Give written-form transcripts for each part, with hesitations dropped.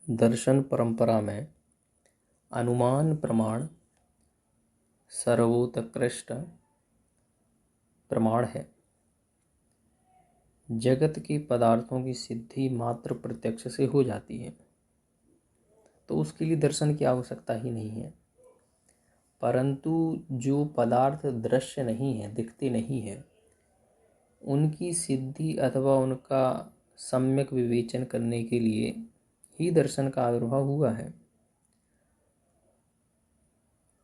दर्शन परंपरा में अनुमान प्रमाण सर्वोत्कृष्ट प्रमाण है। जगत के पदार्थों की सिद्धि मात्र प्रत्यक्ष से हो जाती है, तो उसके लिए दर्शन की आवश्यकता ही नहीं है। परंतु जो पदार्थ दृश्य नहीं है, दिखते नहीं है, उनकी सिद्धि अथवा उनका सम्यक विवेचन करने के लिए ही दर्शन का आविर्भाव हुआ है।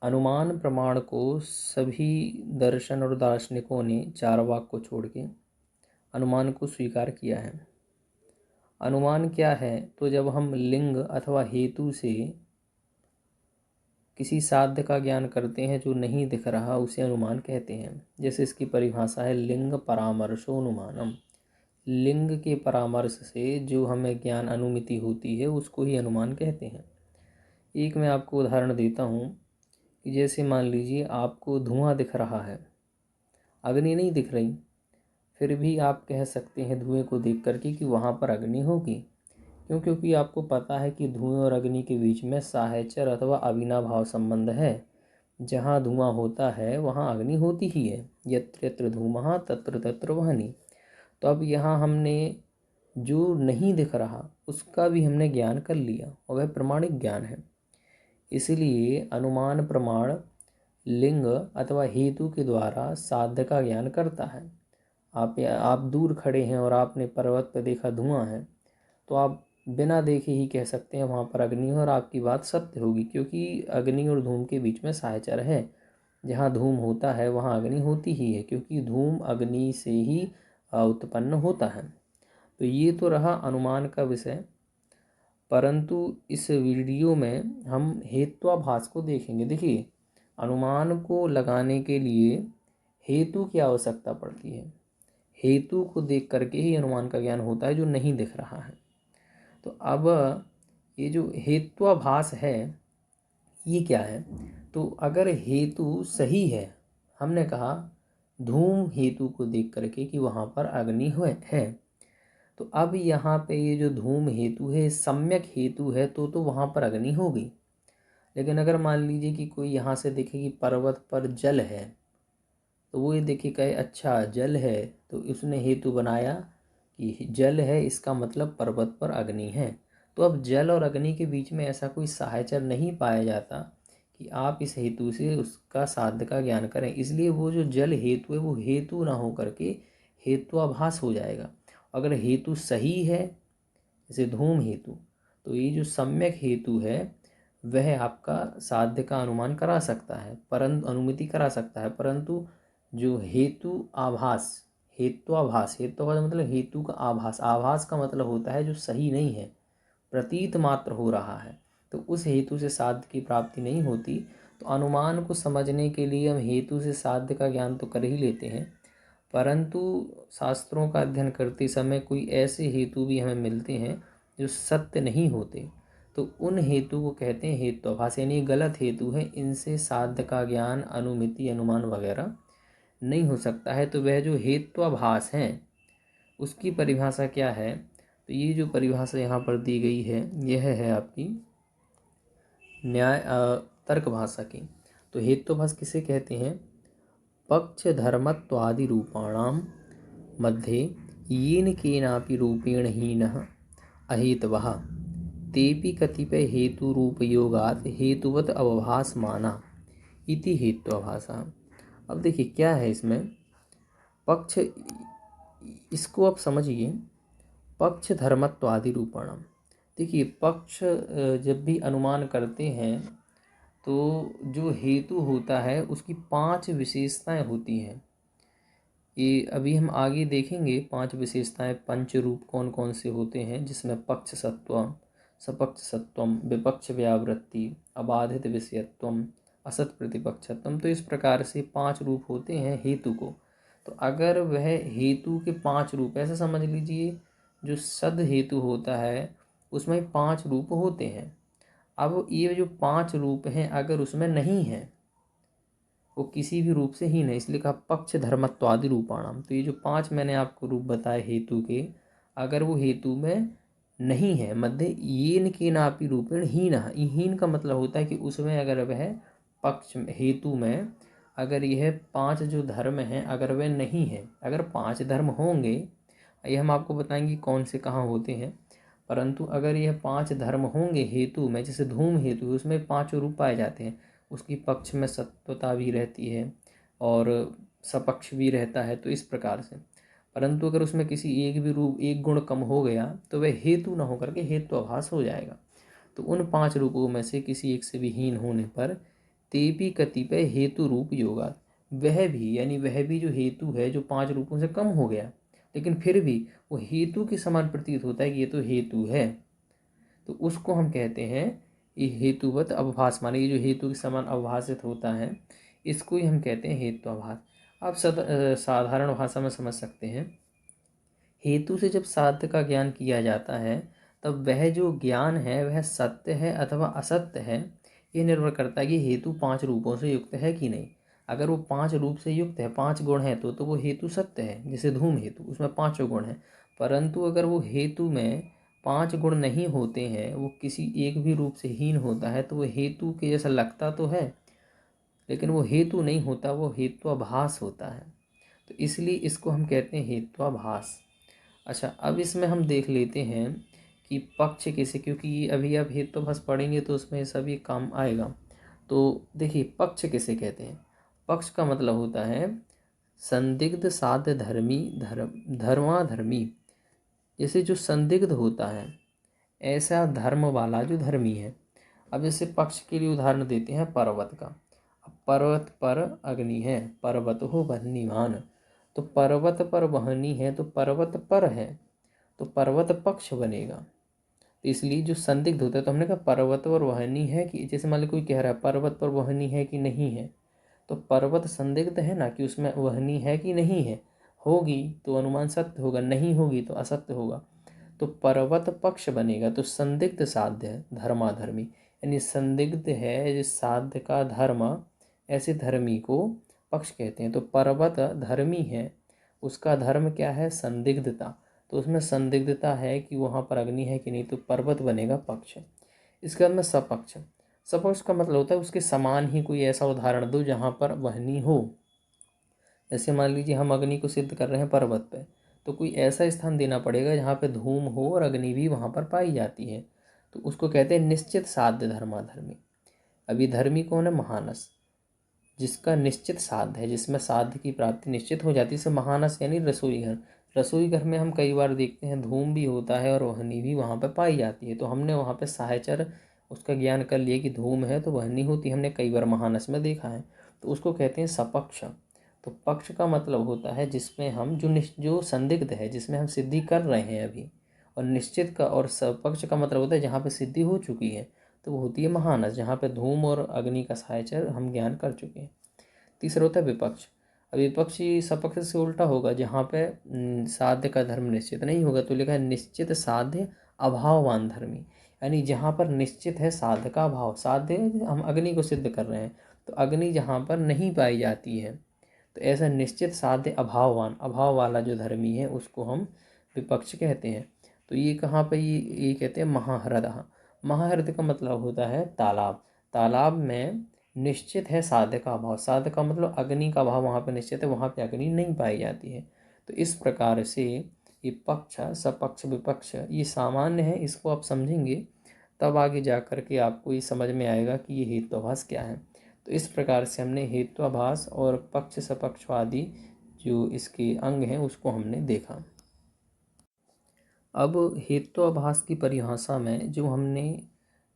अनुमान प्रमाण को सभी दर्शन और दार्शनिकों ने चार्वाक को छोड़ के अनुमान को स्वीकार किया है। अनुमान क्या है? तो जब हम लिंग अथवा हेतु से किसी साध्य का ज्ञान करते हैं जो नहीं दिख रहा, उसे अनुमान कहते हैं। जैसे इसकी परिभाषा है लिंग परामर्शो अनुमानम। लिंग के परामर्श से जो हमें ज्ञान अनुमिति होती है उसको ही अनुमान कहते हैं। एक मैं आपको उदाहरण देता हूँ कि जैसे मान लीजिए आपको धुआं दिख रहा है, अग्नि नहीं दिख रही, फिर भी आप कह सकते हैं धुएं को देख करके कि वहाँ पर अग्नि होगी। क्यों? क्योंकि आपको पता है कि धुएं और अग्नि के बीच में साहचर्य अथवा अविनाभाव संबंध है। जहाँ धुआं होता है वहाँ अग्नि होती ही है। यत्र यत्र धूमः तत्र तत्र वह्नि। तो अब यहाँ हमने जो नहीं दिख रहा उसका भी हमने ज्ञान कर लिया और वह प्रमाणिक ज्ञान है। इसलिए अनुमान प्रमाण लिंग अथवा हेतु के द्वारा साध्य का ज्ञान करता है। आप दूर खड़े हैं और आपने पर्वत पर देखा धुआं है, तो आप बिना देखे ही कह सकते हैं वहाँ पर अग्नि है, और आपकी बात सत्य होगी, क्योंकि अग्नि और धूम के बीच में साहचर्य है। जहाँ धूम होता है वहाँ अग्नि होती ही है, क्योंकि धूम अग्नि से ही उत्पन्न होता है। तो ये तो रहा अनुमान का विषय। परंतु इस वीडियो में हम हेत्वाभास को देखेंगे। देखिए, अनुमान को लगाने के लिए हेतु की आवश्यकता पड़ती है। हेतु को देख करके ही अनुमान का ज्ञान होता है जो नहीं दिख रहा है। तो अब ये जो हेत्वाभास है ये क्या है? तो अगर हेतु सही है, हमने कहा धूम हेतु को देख करके कि वहाँ पर अग्नि है, तो अब यहाँ पे ये जो धूम हेतु है सम्यक हेतु है, तो वहाँ पर अग्नि होगी। लेकिन अगर मान लीजिए कि कोई यहाँ से देखे कि पर्वत पर जल है, तो वो ये देखे कहे अच्छा जल है, तो उसने हेतु बनाया कि जल है, इसका मतलब पर्वत पर अग्नि है। तो अब जल और अग्नि के बीच में ऐसा कोई साहचर्य नहीं पाया जाता कि आप इस हेतु से उसका साध्य का ज्ञान करें। इसलिए वो जो जल हेतु है वो हेतु ना हो करके हेत्वाभास हो जाएगा। अगर हेतु सही है, जैसे धूम हेतु, तो ये जो सम्यक हेतु है वह आपका साध्य का अनुमान करा सकता है, परंतु अनुमिति करा सकता है। परंतु जो हेतु आभास, हेत्वाभास मतलब हेतु का आभास, आभास का मतलब होता है जो सही नहीं है, प्रतीत मात्र हो रहा है, तो उस हेतु से साध्य की प्राप्ति नहीं होती। तो अनुमान को समझने के लिए हम हेतु से साध्य का ज्ञान तो कर ही लेते हैं, परंतु शास्त्रों का अध्ययन करते समय कोई ऐसे हेतु भी हमें मिलते हैं जो सत्य नहीं होते, तो उन हेतु को कहते हैं हेत्वाभास, यानी गलत हेतु है, इनसे साध्य का ज्ञान, अनुमिति, अनुमान वगैरह नहीं हो सकता है। तो वह जो हेत्वाभास है उसकी परिभाषा क्या है? तो ये जो परिभाषा यहाँ पर दी गई है यह है आपकी न्याय तर्क भाषा की। तो हेत्वाभास किसे कहते हैं? पक्ष धर्मत्वादि रूपाणाम मध्ये येन केनापि रूपेण हीनः अहेतवः तेपि कतिपय हेतु रूपयोगात् हेतुवत् अवभास माना इति हेत्वाभासः। अब देखिए क्या है इसमें पक्ष, इसको आप समझिए। पक्ष धर्मत्वादि रूपाणाम, देखिए पक्ष जब भी अनुमान करते हैं तो जो हेतु होता है उसकी 5 विशेषताएं होती हैं। ये अभी हम आगे देखेंगे 5 विशेषताएं, पंच रूप कौन कौन से होते हैं, जिसमें पक्ष सत्वम, सपक्ष सत्वम, विपक्ष व्यावृत्ति, अबाधित विषयत्वम, असत प्रतिपक्षत्वम। तो इस प्रकार से 5 रूप होते हैं हेतु को। तो अगर वह हेतु के 5 रूप, ऐसे समझ लीजिए जो सद हेतु होता है उसमें 5 रूप होते हैं। अब ये जो 5 रूप हैं अगर उसमें नहीं है, वो किसी भी रूप से ही नहीं, इसलिए कहा पक्ष धर्मत्वादि रूपाणाम। तो ये जो 5 मैंने आपको रूप बताए हेतु के, अगर वो हेतु में नहीं है, मध्य येन केनापि रूपेण हीन। हीन का मतलब होता है कि उसमें अगर वह पक्ष हेतु में अगर यह 5 जो धर्म हैं अगर वे नहीं है, अगर 5 धर्म होंगे, ये हम आपको बताएंगे कौन से कहाँ होते हैं, परंतु अगर यह 5 धर्म होंगे हेतु में, जैसे धूम हेतु उसमें 5 रूप पाए जाते हैं, उसकी पक्ष में सत्वता भी रहती है और सपक्ष भी रहता है, तो इस प्रकार से। परंतु अगर उसमें किसी एक भी रूप एक गुण कम हो गया तो वह हेतु न होकर के हेत्वाभास हो जाएगा। तो उन 5 रूपों में से किसी एक से भी हीन होने पर तेपी कतिपय हेतु रूप योगा, वह भी यानी वह भी जो हेतु है जो 5 रूपों से कम हो गया लेकिन फिर भी वो हेतु के समान प्रतीत होता है कि ये तो हेतु है, तो उसको हम कहते हैं ये हेतुवत अवभास, माने ये जो हेतु के समान अवभाषित होता है इसको ही हम कहते हैं हेत्वाभास। आप साधारण भाषा में समझ सकते हैं, हेतु से जब साध्य का ज्ञान किया जाता है तब वह जो ज्ञान है वह सत्य है अथवा असत्य है, ये निर्भर करता है कि हेतु 5 रूपों से युक्त है कि नहीं। अगर वो 5 रूप से युक्त है, 5 गुण है, तो वो हेतु सत्य है। जैसे धूम हेतु उसमें 5 गुण हैं, परंतु अगर वो हेतु में 5 गुण नहीं होते हैं, वो किसी एक भी रूप से हीन होता है, तो वो हेतु के जैसा लगता तो है लेकिन वो हेतु नहीं होता, वो हेत्वाभास होता है। तो इसलिए इसको हम कहते हैं हेत्वाभास। अच्छा, अब इसमें हम देख लेते हैं कि पक्ष किसे, क्योंकि अभी आप हेत्वाभास पढ़ेंगे तो उसमें सभी काम आएगा। तो देखिए पक्ष किसे कहते हैं। पक्ष का मतलब होता है संदिग्ध साध्य धर्मी धर्माधर्मी। जैसे जो संदिग्ध होता है ऐसा धर्म वाला जो धर्मी है। अब जैसे पक्ष के लिए उदाहरण देते हैं पर्वत का। अब पर्वत पर अग्नि है, पर्वत हो वह्निमान, तो पर्वत पर वहनी है तो पर्वत पर है, तो पर्वत पक्ष बनेगा। तो इसलिए जो संदिग्ध होता है, तो हमने कहा पर्वत पर वहनी है कि, जैसे मान लो कोई कह रहा है पर्वत पर वहनी है कि नहीं है, तो पर्वत संदिग्ध है ना कि उसमें वहनी है कि नहीं है, होगी तो अनुमान सत्य होगा, नहीं होगी तो असत्य होगा, तो पर्वत पक्ष बनेगा। तो संदिग्ध साध्य है धर्माधर्मी, यानी संदिग्ध है जिस साध्य का धर्म, ऐसे धर्मी को पक्ष कहते हैं। तो पर्वत धर्मी है, उसका धर्म क्या है, संदिग्धता, तो उसमें संदिग्धता है कि वहाँ पर अग्नि है कि नहीं, तो पर्वत बनेगा पक्ष। इसके बाद में सपक्ष। सपक्ष का मतलब होता है उसके समान ही कोई ऐसा उदाहरण दो जहाँ पर वहनी हो। जैसे मान लीजिए हम अग्नि को सिद्ध कर रहे हैं पर्वत पे, तो कोई ऐसा स्थान देना पड़ेगा जहाँ पे धूम हो और अग्नि भी वहाँ पर पाई जाती है, तो उसको कहते हैं निश्चित साध्य धर्माधर्मी। अभी धर्मी कौन है, महानस, जिसका निश्चित साध्य है, जिसमें साध्य की प्राप्ति निश्चित हो जाती है, इसे महानस यानी रसोई घर। रसोई घर में हम कई बार देखते हैं धूम भी होता है और वहनी भी वहाँ पर पाई जाती है, तो हमने वहाँ पर साहचर उसका ज्ञान कर लिया कि धूम है तो वहनी होती, हमने कई बार महानस में देखा है, तो उसको कहते हैं सपक्ष। तो पक्ष का मतलब होता है जिसमें हम जो संदिग्ध है, जिसमें हम सिद्धि कर रहे हैं अभी, और निश्चित का, और सपक्ष का मतलब होता है जहाँ पे सिद्धि हो चुकी है, तो वो होती है महानस, जहाँ पे धूम और अग्नि का साहचर्य हम ज्ञान कर चुके हैं। तीसरा होता है विपक्ष। अब विपक्षी सपक्ष से उल्टा होगा, जहाँ पे साध्य का धर्म निश्चित नहीं होगा, तो लिखा है निश्चित साध्य अभाववान धर्मी, यानी जहाँ पर निश्चित है साध्य का अभाव, साध्य हम अग्नि को सिद्ध कर रहे हैं तो अग्नि जहाँ पर नहीं पाई जाती है, तो ऐसा निश्चित साध्य अभाववान, अभाव वाला जो धर्मी है उसको हम विपक्ष कहते हैं। तो ये कहाँ पर ये कहते हैं महाहृदः। महाहृदय का मतलब होता है तालाब। तालाब में निश्चित है साध्य का अभाव, साध्य का मतलब अग्नि का अभाव वहाँ पर निश्चित है, वहाँ पे अग्नि नहीं पाई जाती है। तो इस प्रकार से ये पक्ष सपक्ष विपक्ष ये सामान्य है, इसको आप समझेंगे तब आगे जा कर के आपको ये समझ में आएगा कि ये हेत्वाभास क्या है। तो इस प्रकार से हमने हेत्वाभास और पक्ष सपक्ष आदि जो इसके अंग हैं उसको हमने देखा। अब हेत्वाभास की परिभाषा में जो हमने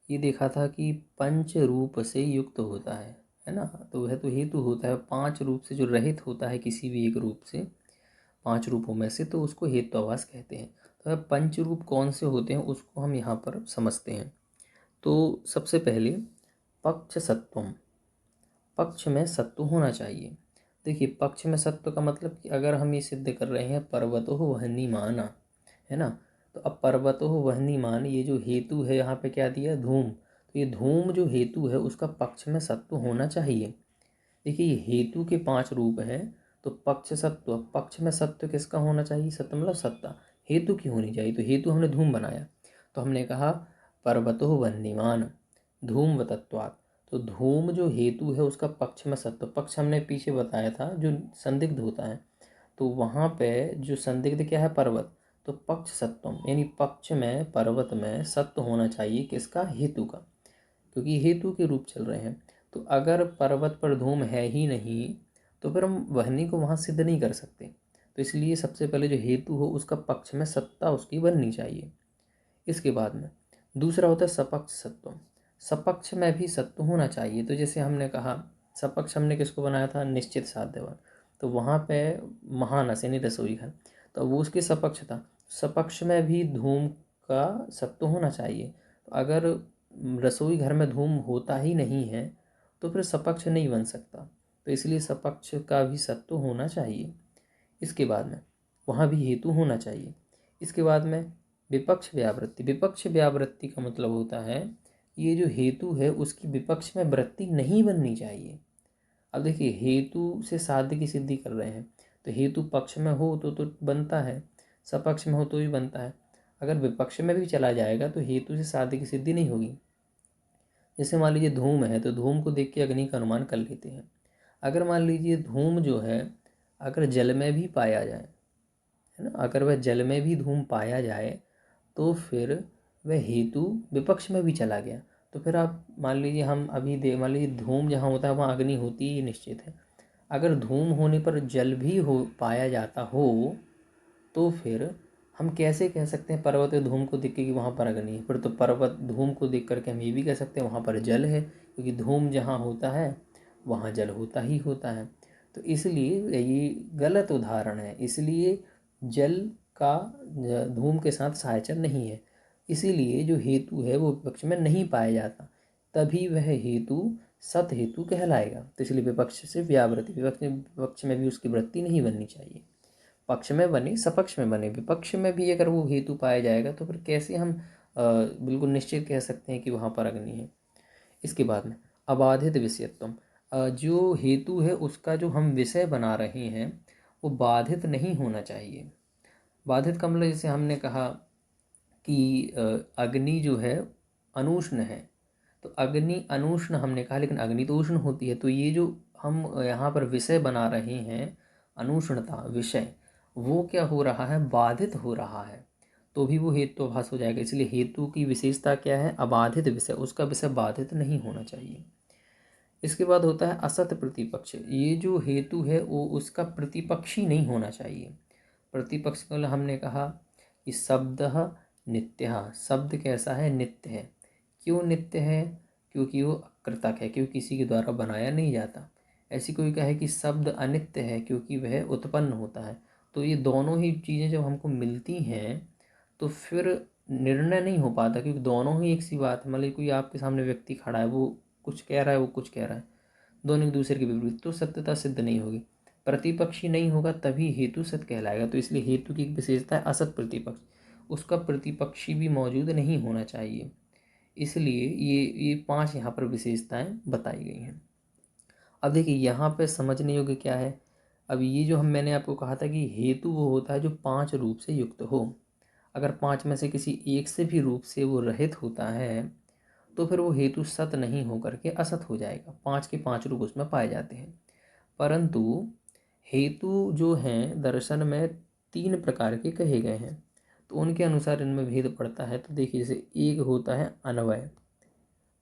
ये देखा था कि पंच रूप से युक्त होता है ना, तो वह तो हेतु होता है, 5 रूप से जो रहित होता है किसी भी एक रूप से, 5 रूपों में से, तो उसको हेत्वाभास कहते हैं। तो अब पंच रूप कौन से होते हैं उसको हम यहाँ पर समझते हैं। तो सबसे पहले पक्ष सत्वम, पक्ष में सत्व होना चाहिए। देखिए पक्ष में सत्व का मतलब कि अगर हम ये सिद्ध कर रहे हैं पर्वतो वह्निमाना, है ना, तो अब पर्वतो वह्निमान ये जो हेतु है यहाँ पे क्या दिया, धूम, तो ये धूम जो हेतु है उसका पक्ष में सत्व होना चाहिए। देखिए ये हेतु के 5 रूप हैं, तो पक्ष सत्व, पक्ष में सत्व किसका होना चाहिए, सत्व मतलब सत्ता हेतु की होनी चाहिए, तो हेतु हमने धूम बनाया। तो हमने कहा पर्वतो वह्निमान धूमवतत्वात्। तो धूम जो हेतु है उसका पक्ष में सत्व, पक्ष हमने पीछे बताया था जो संदिग्ध होता है, तो वहाँ पे जो संदिग्ध क्या है पर्वत, तो पक्ष सत्वम, यानी पक्ष में पर्वत में सत्व होना चाहिए, किसका, हेतु का, क्योंकि हेतु के रूप चल रहे हैं। तो अगर पर्वत पर धूम है ही नहीं तो फिर हम वहनी को वहाँ सिद्ध नहीं कर सकते। तो इसलिए सबसे पहले जो हेतु हो उसका पक्ष में सत्ता उसकी बननी चाहिए। इसके बाद में दूसरा होता है सपक्ष सत्व, सपक्ष में भी सत्व होना चाहिए। तो जैसे हमने कहा सपक्ष हमने किसको बनाया था, निश्चित साध्यवान, तो वहाँ पे महानस यानी रसोई घर, तो वो उसके सपक्ष था। सपक्ष में भी धूम का सत्व होना चाहिए। तो अगर रसोई घर में धूम होता ही नहीं है तो फिर सपक्ष नहीं बन सकता, तो इसलिए सपक्ष का भी सत्व होना चाहिए। इसके बाद में वहाँ भी हेतु होना चाहिए। इसके बाद में विपक्ष व्यावृत्ति, विपक्ष व्यावृत्ति का मतलब होता है ये जो हेतु है उसकी विपक्ष में वृत्ति नहीं बननी चाहिए। अब देखिए हेतु से साध्य की सिद्धि कर रहे हैं, तो हेतु पक्ष में हो तो बनता है, सपक्ष में हो तो भी बनता है। अगर विपक्ष में भी चला जाएगा तो हेतु से साध्य की सिद्धि नहीं होगी। जैसे मान लीजिए धूम है तो धूम को देख के अग्नि का अनुमान कर लेते हैं। अगर मान लीजिए धूम जो है अगर जल में भी पाया जाए, है ना, अगर वह जल में भी धूम पाया जाए तो फिर वह हेतु विपक्ष में भी चला गया। तो फिर आप मान लीजिए हम अभी मान लीजिए धूम जहाँ होता है वहाँ अग्नि होती ही निश्चित है। अगर धूम होने पर जल भी हो पाया जाता हो तो फिर हम कैसे कह सकते हैं पर्वत धूम को देख के कि वहाँ पर अग्नि है। फिर तो पर्वत धूम को देख करके हम ये भी कह सकते हैं वहाँ पर जल है, क्योंकि धूम जहाँ होता है वहाँ जल होता ही होता है। तो इसलिए ये गलत उदाहरण है, इसलिए जल का धूम के साथ साहचर्य नहीं है। इसीलिए जो हेतु है वो विपक्ष में नहीं पाया जाता, तभी वह हेतु सत हेतु कहलाएगा। तो इसलिए विपक्ष से व्यावृत्ति, विपक्ष में भी उसकी वृत्ति नहीं बननी चाहिए। पक्ष में बने सपक्ष में बने, विपक्ष में भी अगर वो हेतु पाया जाएगा तो फिर कैसे हम बिल्कुल निश्चित कह सकते हैं कि वहाँ पर अग्नि है। इसके बाद में अबाधित विषयत्व, जो हेतु है उसका जो हम विषय बना रहे हैं वो बाधित नहीं होना चाहिए। बाधित का मतलब जैसे हमने कहा कि अग्नि जो है अनुष्ण है, तो अग्नि अनुष्ण हमने कहा, लेकिन अग्नि तो उष्ण होती है। तो ये जो हम यहाँ पर विषय बना रहे हैं अनुष्णता विषय, वो क्या हो रहा है, बाधित हो रहा है, तो भी वो हेतुभास हो जाएगा। इसलिए हेतु की विशेषता क्या है, अबाधित विषय, उसका विषय बाधित नहीं होना चाहिए। इसके बाद होता है असत प्रतिपक्ष, ये जो हेतु है वो उसका प्रतिपक्षी नहीं होना चाहिए। प्रतिपक्ष को हमने कहा कि शब्द नित्य, शब्द कैसा है, नित्य है। क्यों नित्य है, क्योंकि वो अकृतक है, क्योंकि किसी के द्वारा बनाया नहीं जाता। ऐसी कोई कहे कि शब्द अनित्य है क्योंकि वह उत्पन्न होता है। तो ये दोनों ही चीज़ें जब हमको मिलती हैं तो फिर निर्णय नहीं हो पाता, क्योंकि दोनों ही एक सी बात है। मतलब कोई आपके सामने व्यक्ति खड़ा है, वो कुछ कह रहा है, वो कुछ कह रहा है, दोनों एक दूसरे के विपरीत, तो सत्यता सिद्ध नहीं होगी। प्रतिपक्षी नहीं होगा तभी हेतु सत्य कहलाएगा। तो इसलिए हेतु की विशेषता है असत प्रतिपक्ष, उसका प्रतिपक्षी भी मौजूद नहीं होना चाहिए। इसलिए ये 5 यहाँ पर विशेषताएं बताई गई हैं। अब देखिए यहाँ पे समझने योग्य क्या है, अब ये जो मैंने आपको कहा था कि हेतु वो होता है जो 5 रूप से युक्त हो। अगर 5 में से किसी एक से भी रूप से वो रहित होता है तो फिर वो हेतु सत नहीं होकर के असत हो जाएगा। 5 के 5 रूप उसमें पाए जाते हैं। परंतु हेतु जो हैं दर्शन में 3 प्रकार के कहे गए हैं, तो उनके अनुसार इनमें भेद पड़ता है। तो देखिए जैसे एक होता है अन्वय,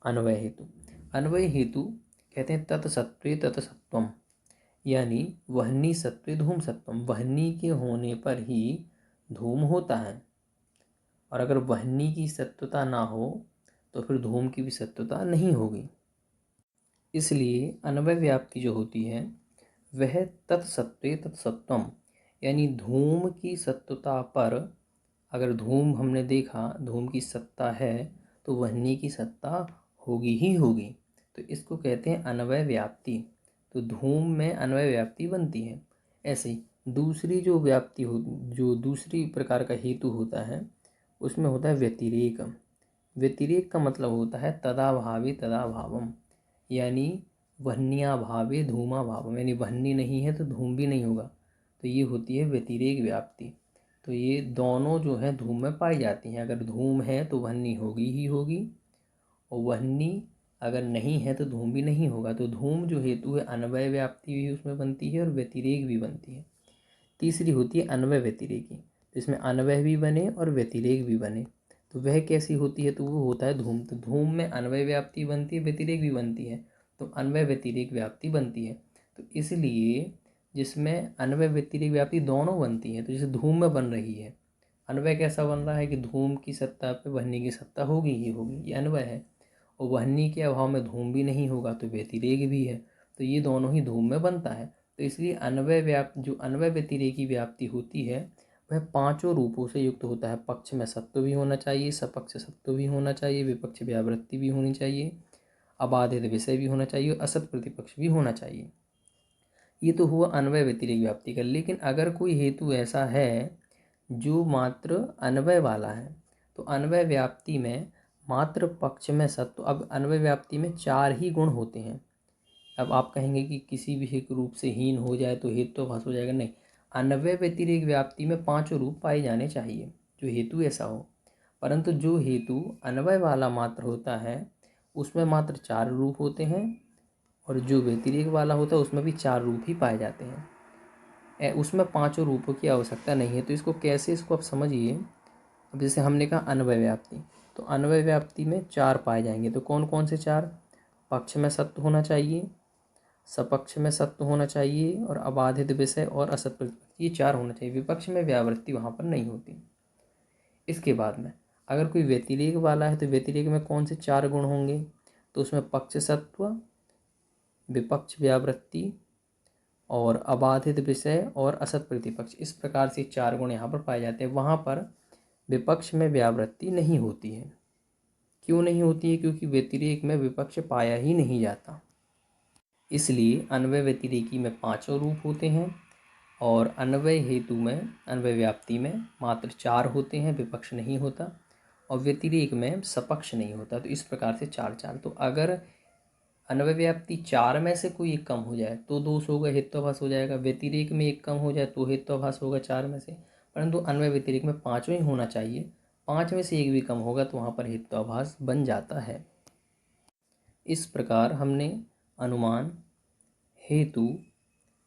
अन्वय हेतु। अन्वय हेतु कहते हैं तत्सत्वे तत्सत्वम, यानी वह्नि सत्वे धूम सत्वम, वह्नि के होने पर ही धूम होता है, और अगर वह्नि की सत्वता ना हो तो फिर धूम की भी सत्वता नहीं होगी। इसलिए अन्वय व्याप्ति जो होती है वह तत्सत्वे तत्सत्वम, यानी धूम की सत्वता पर, अगर धूम हमने देखा धूम की सत्ता है तो वह्नि की सत्ता होगी ही होगी। तो इसको कहते हैं अन्वय व्याप्ति। तो धूम में अन्वय व्याप्ति बनती है। ऐसे ही दूसरी जो व्याप्ति हो, जो दूसरी प्रकार का हेतु होता है उसमें होता है व्यतिरेक। व्यतिरेक का मतलब होता है तदाभावे तदाभावम, यानी वह्न्याभावे धूमाभावम, यानी वह्नि नहीं है तो धूम भी नहीं होगा। तो ये होती है व्यतिरेक व्याप्ति। तो ये दोनों जो है धूम में पाई जाती हैं। अगर धूम है तो वहनी होगी ही होगी, और वहनी अगर नहीं है तो धूम भी नहीं होगा। तो धूम जो हेतु है अन्वय व्याप्ति भी उसमें बनती है और व्यतिरेक भी बनती है। तीसरी होती है अन्वय व्यतिरेकी, जिसमें अन्वय भी बने और व्यतिरेक भी बने। तो वह कैसी होती है? तो वो होता है धूम। तो धूम में अन्वय व्याप्ति बनती है, व्यतिरेक भी बनती है, तो अन्वय व्यतिरेक व्याप्ति बनती है। तो इसलिए जिसमें अन्वय व्यतिरेक व्याप्ति दोनों बनती हैं, तो जैसे धूम में बन रही है, अन्वय कैसा बन रहा है कि धूम की सत्ता पे वहनी की सत्ता होगी ही होगी, ये अन्वय है। और वहनी के अभाव में धूम भी नहीं होगा तो व्यतिरेक भी है, तो ये दोनों ही धूम में बनता है। तो इसलिए जो अन्वय व्यतिरेकी व्याप्ति होती है वह पांचों रूपों से युक्त होता है। पक्ष में सत्व भी होना चाहिए, सपक्ष सत्व भी होना चाहिए, विपक्ष व्यावृत्ति भी होनी चाहिए, अबाधित विषय भी होना चाहिए और असत प्रतिपक्ष भी होना चाहिए। ये तो हुआ अन्वय व्यतिरेक व्याप्ति का। लेकिन अगर कोई हेतु ऐसा है जो मात्र अन्वय वाला है, तो अन्वय व्याप्ति में मात्र पक्ष में सत्व, अब अन्वय व्याप्ति में 4 ही गुण होते हैं। अब आप कहेंगे कि किसी भी एक रूप से हीन हो जाए तो हेतु तो भास हो जाएगा, नहीं। अन्वय व्यतिरेक व्याप्ति में 5 रूप पाए जाने चाहिए जो हेतु ऐसा हो। परंतु जो हेतु अन्वय वाला मात्र होता है उसमें मात्र 4 रूप होते हैं, और जो व्यतिरेक वाला होता है उसमें भी 4 रूप ही पाए जाते हैं। उसमें 5 रूपों की आवश्यकता नहीं है। तो इसको कैसे, इसको आप समझिए। अब जैसे हमने कहा अन्वय व्याप्ति, तो अन्वय व्याप्ति में 4 पाए जाएंगे। तो कौन कौन से 4? पक्ष में सत्व होना चाहिए, सपक्ष में सत्व होना चाहिए, और अबाधित विषय और असत प्रतिपक्ष, ये 4 होना चाहिए। विपक्ष में व्यावृत्ति वहाँ पर नहीं होती। इसके बाद में अगर कोई व्यतिरेक वाला है तो व्यतिरेक में कौन से 4 गुण होंगे? तो उसमें पक्ष सत्व, विपक्ष व्यावृत्ति और अबाधित विषय और असत प्रतिपक्ष, इस प्रकार से 4 गुण यहाँ पर पाए जाते हैं। वहाँ पर विपक्ष में व्यावृत्ति नहीं होती है। क्यों नहीं होती है? क्योंकि व्यतिरेक में विपक्ष पाया ही नहीं जाता। इसलिए अन्वय व्यतिरेकी में 5 रूप होते हैं, और अन्वय हेतु में, अन्वय व्याप्ति में मात्र 4 होते हैं, विपक्ष नहीं होता, और व्यतिरेक में सपक्ष नहीं होता। तो इस प्रकार से 4 तो अगर अन्वय व्याप्ति 4 में से कोई एक कम हो जाए तो दोष होगा, हेत्वाभास हो जाएगा। व्यतिरेक में एक कम हो जाए तो हेत्वाभास होगा 4 में से। परंतु अन्वय व्यतिरेक में 5 ही होना चाहिए। 5 में से एक भी कम होगा तो वहाँ पर हेत्वाभास बन जाता है। इस प्रकार हमने अनुमान, हेतु,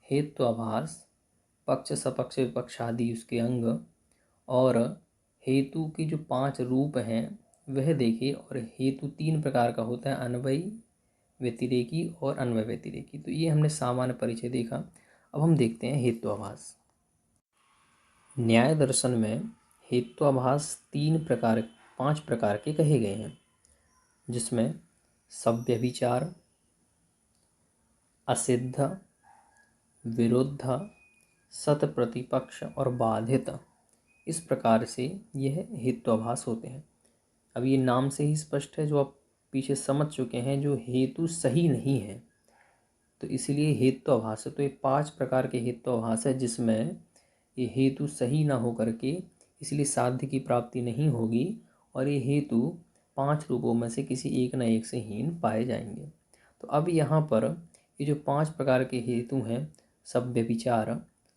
हेत्वाभास, पक्ष सपक्ष विपक्ष आदि उसके अंग, और हेतु के जो 5 रूप हैं वह देखे। और हेतु 3 प्रकार का होता है, अन्वयी, व्यतिरेकी और अन्वय व्यतिरेकी। तो ये हमने सामान्य परिचय देखा। अब हम देखते हैं हेत्वाभास। न्याय दर्शन में हेत्वाभास 5 प्रकार के कहे गए हैं, जिसमें सव्यभिचार, असिद्ध, विरुद्ध, सत प्रतिपक्ष और बाधित, इस प्रकार से यह हेत्वाभास होते हैं। अब ये नाम से ही स्पष्ट है, जो आप पीछे समझ चुके हैं, जो हेतु सही नहीं है, तो इसलिए हेत्वाभास है। तो ये 5 प्रकार के हेत्वाभास है जिसमें ये हेतु सही ना हो करके, इसलिए साध्य की प्राप्ति नहीं होगी, और ये हेतु 5 रूपों में से किसी एक न एक से हीन पाए जाएंगे। तो अब यहाँ पर ये जो 5 प्रकार के हेतु हैं, सव्यभिचार,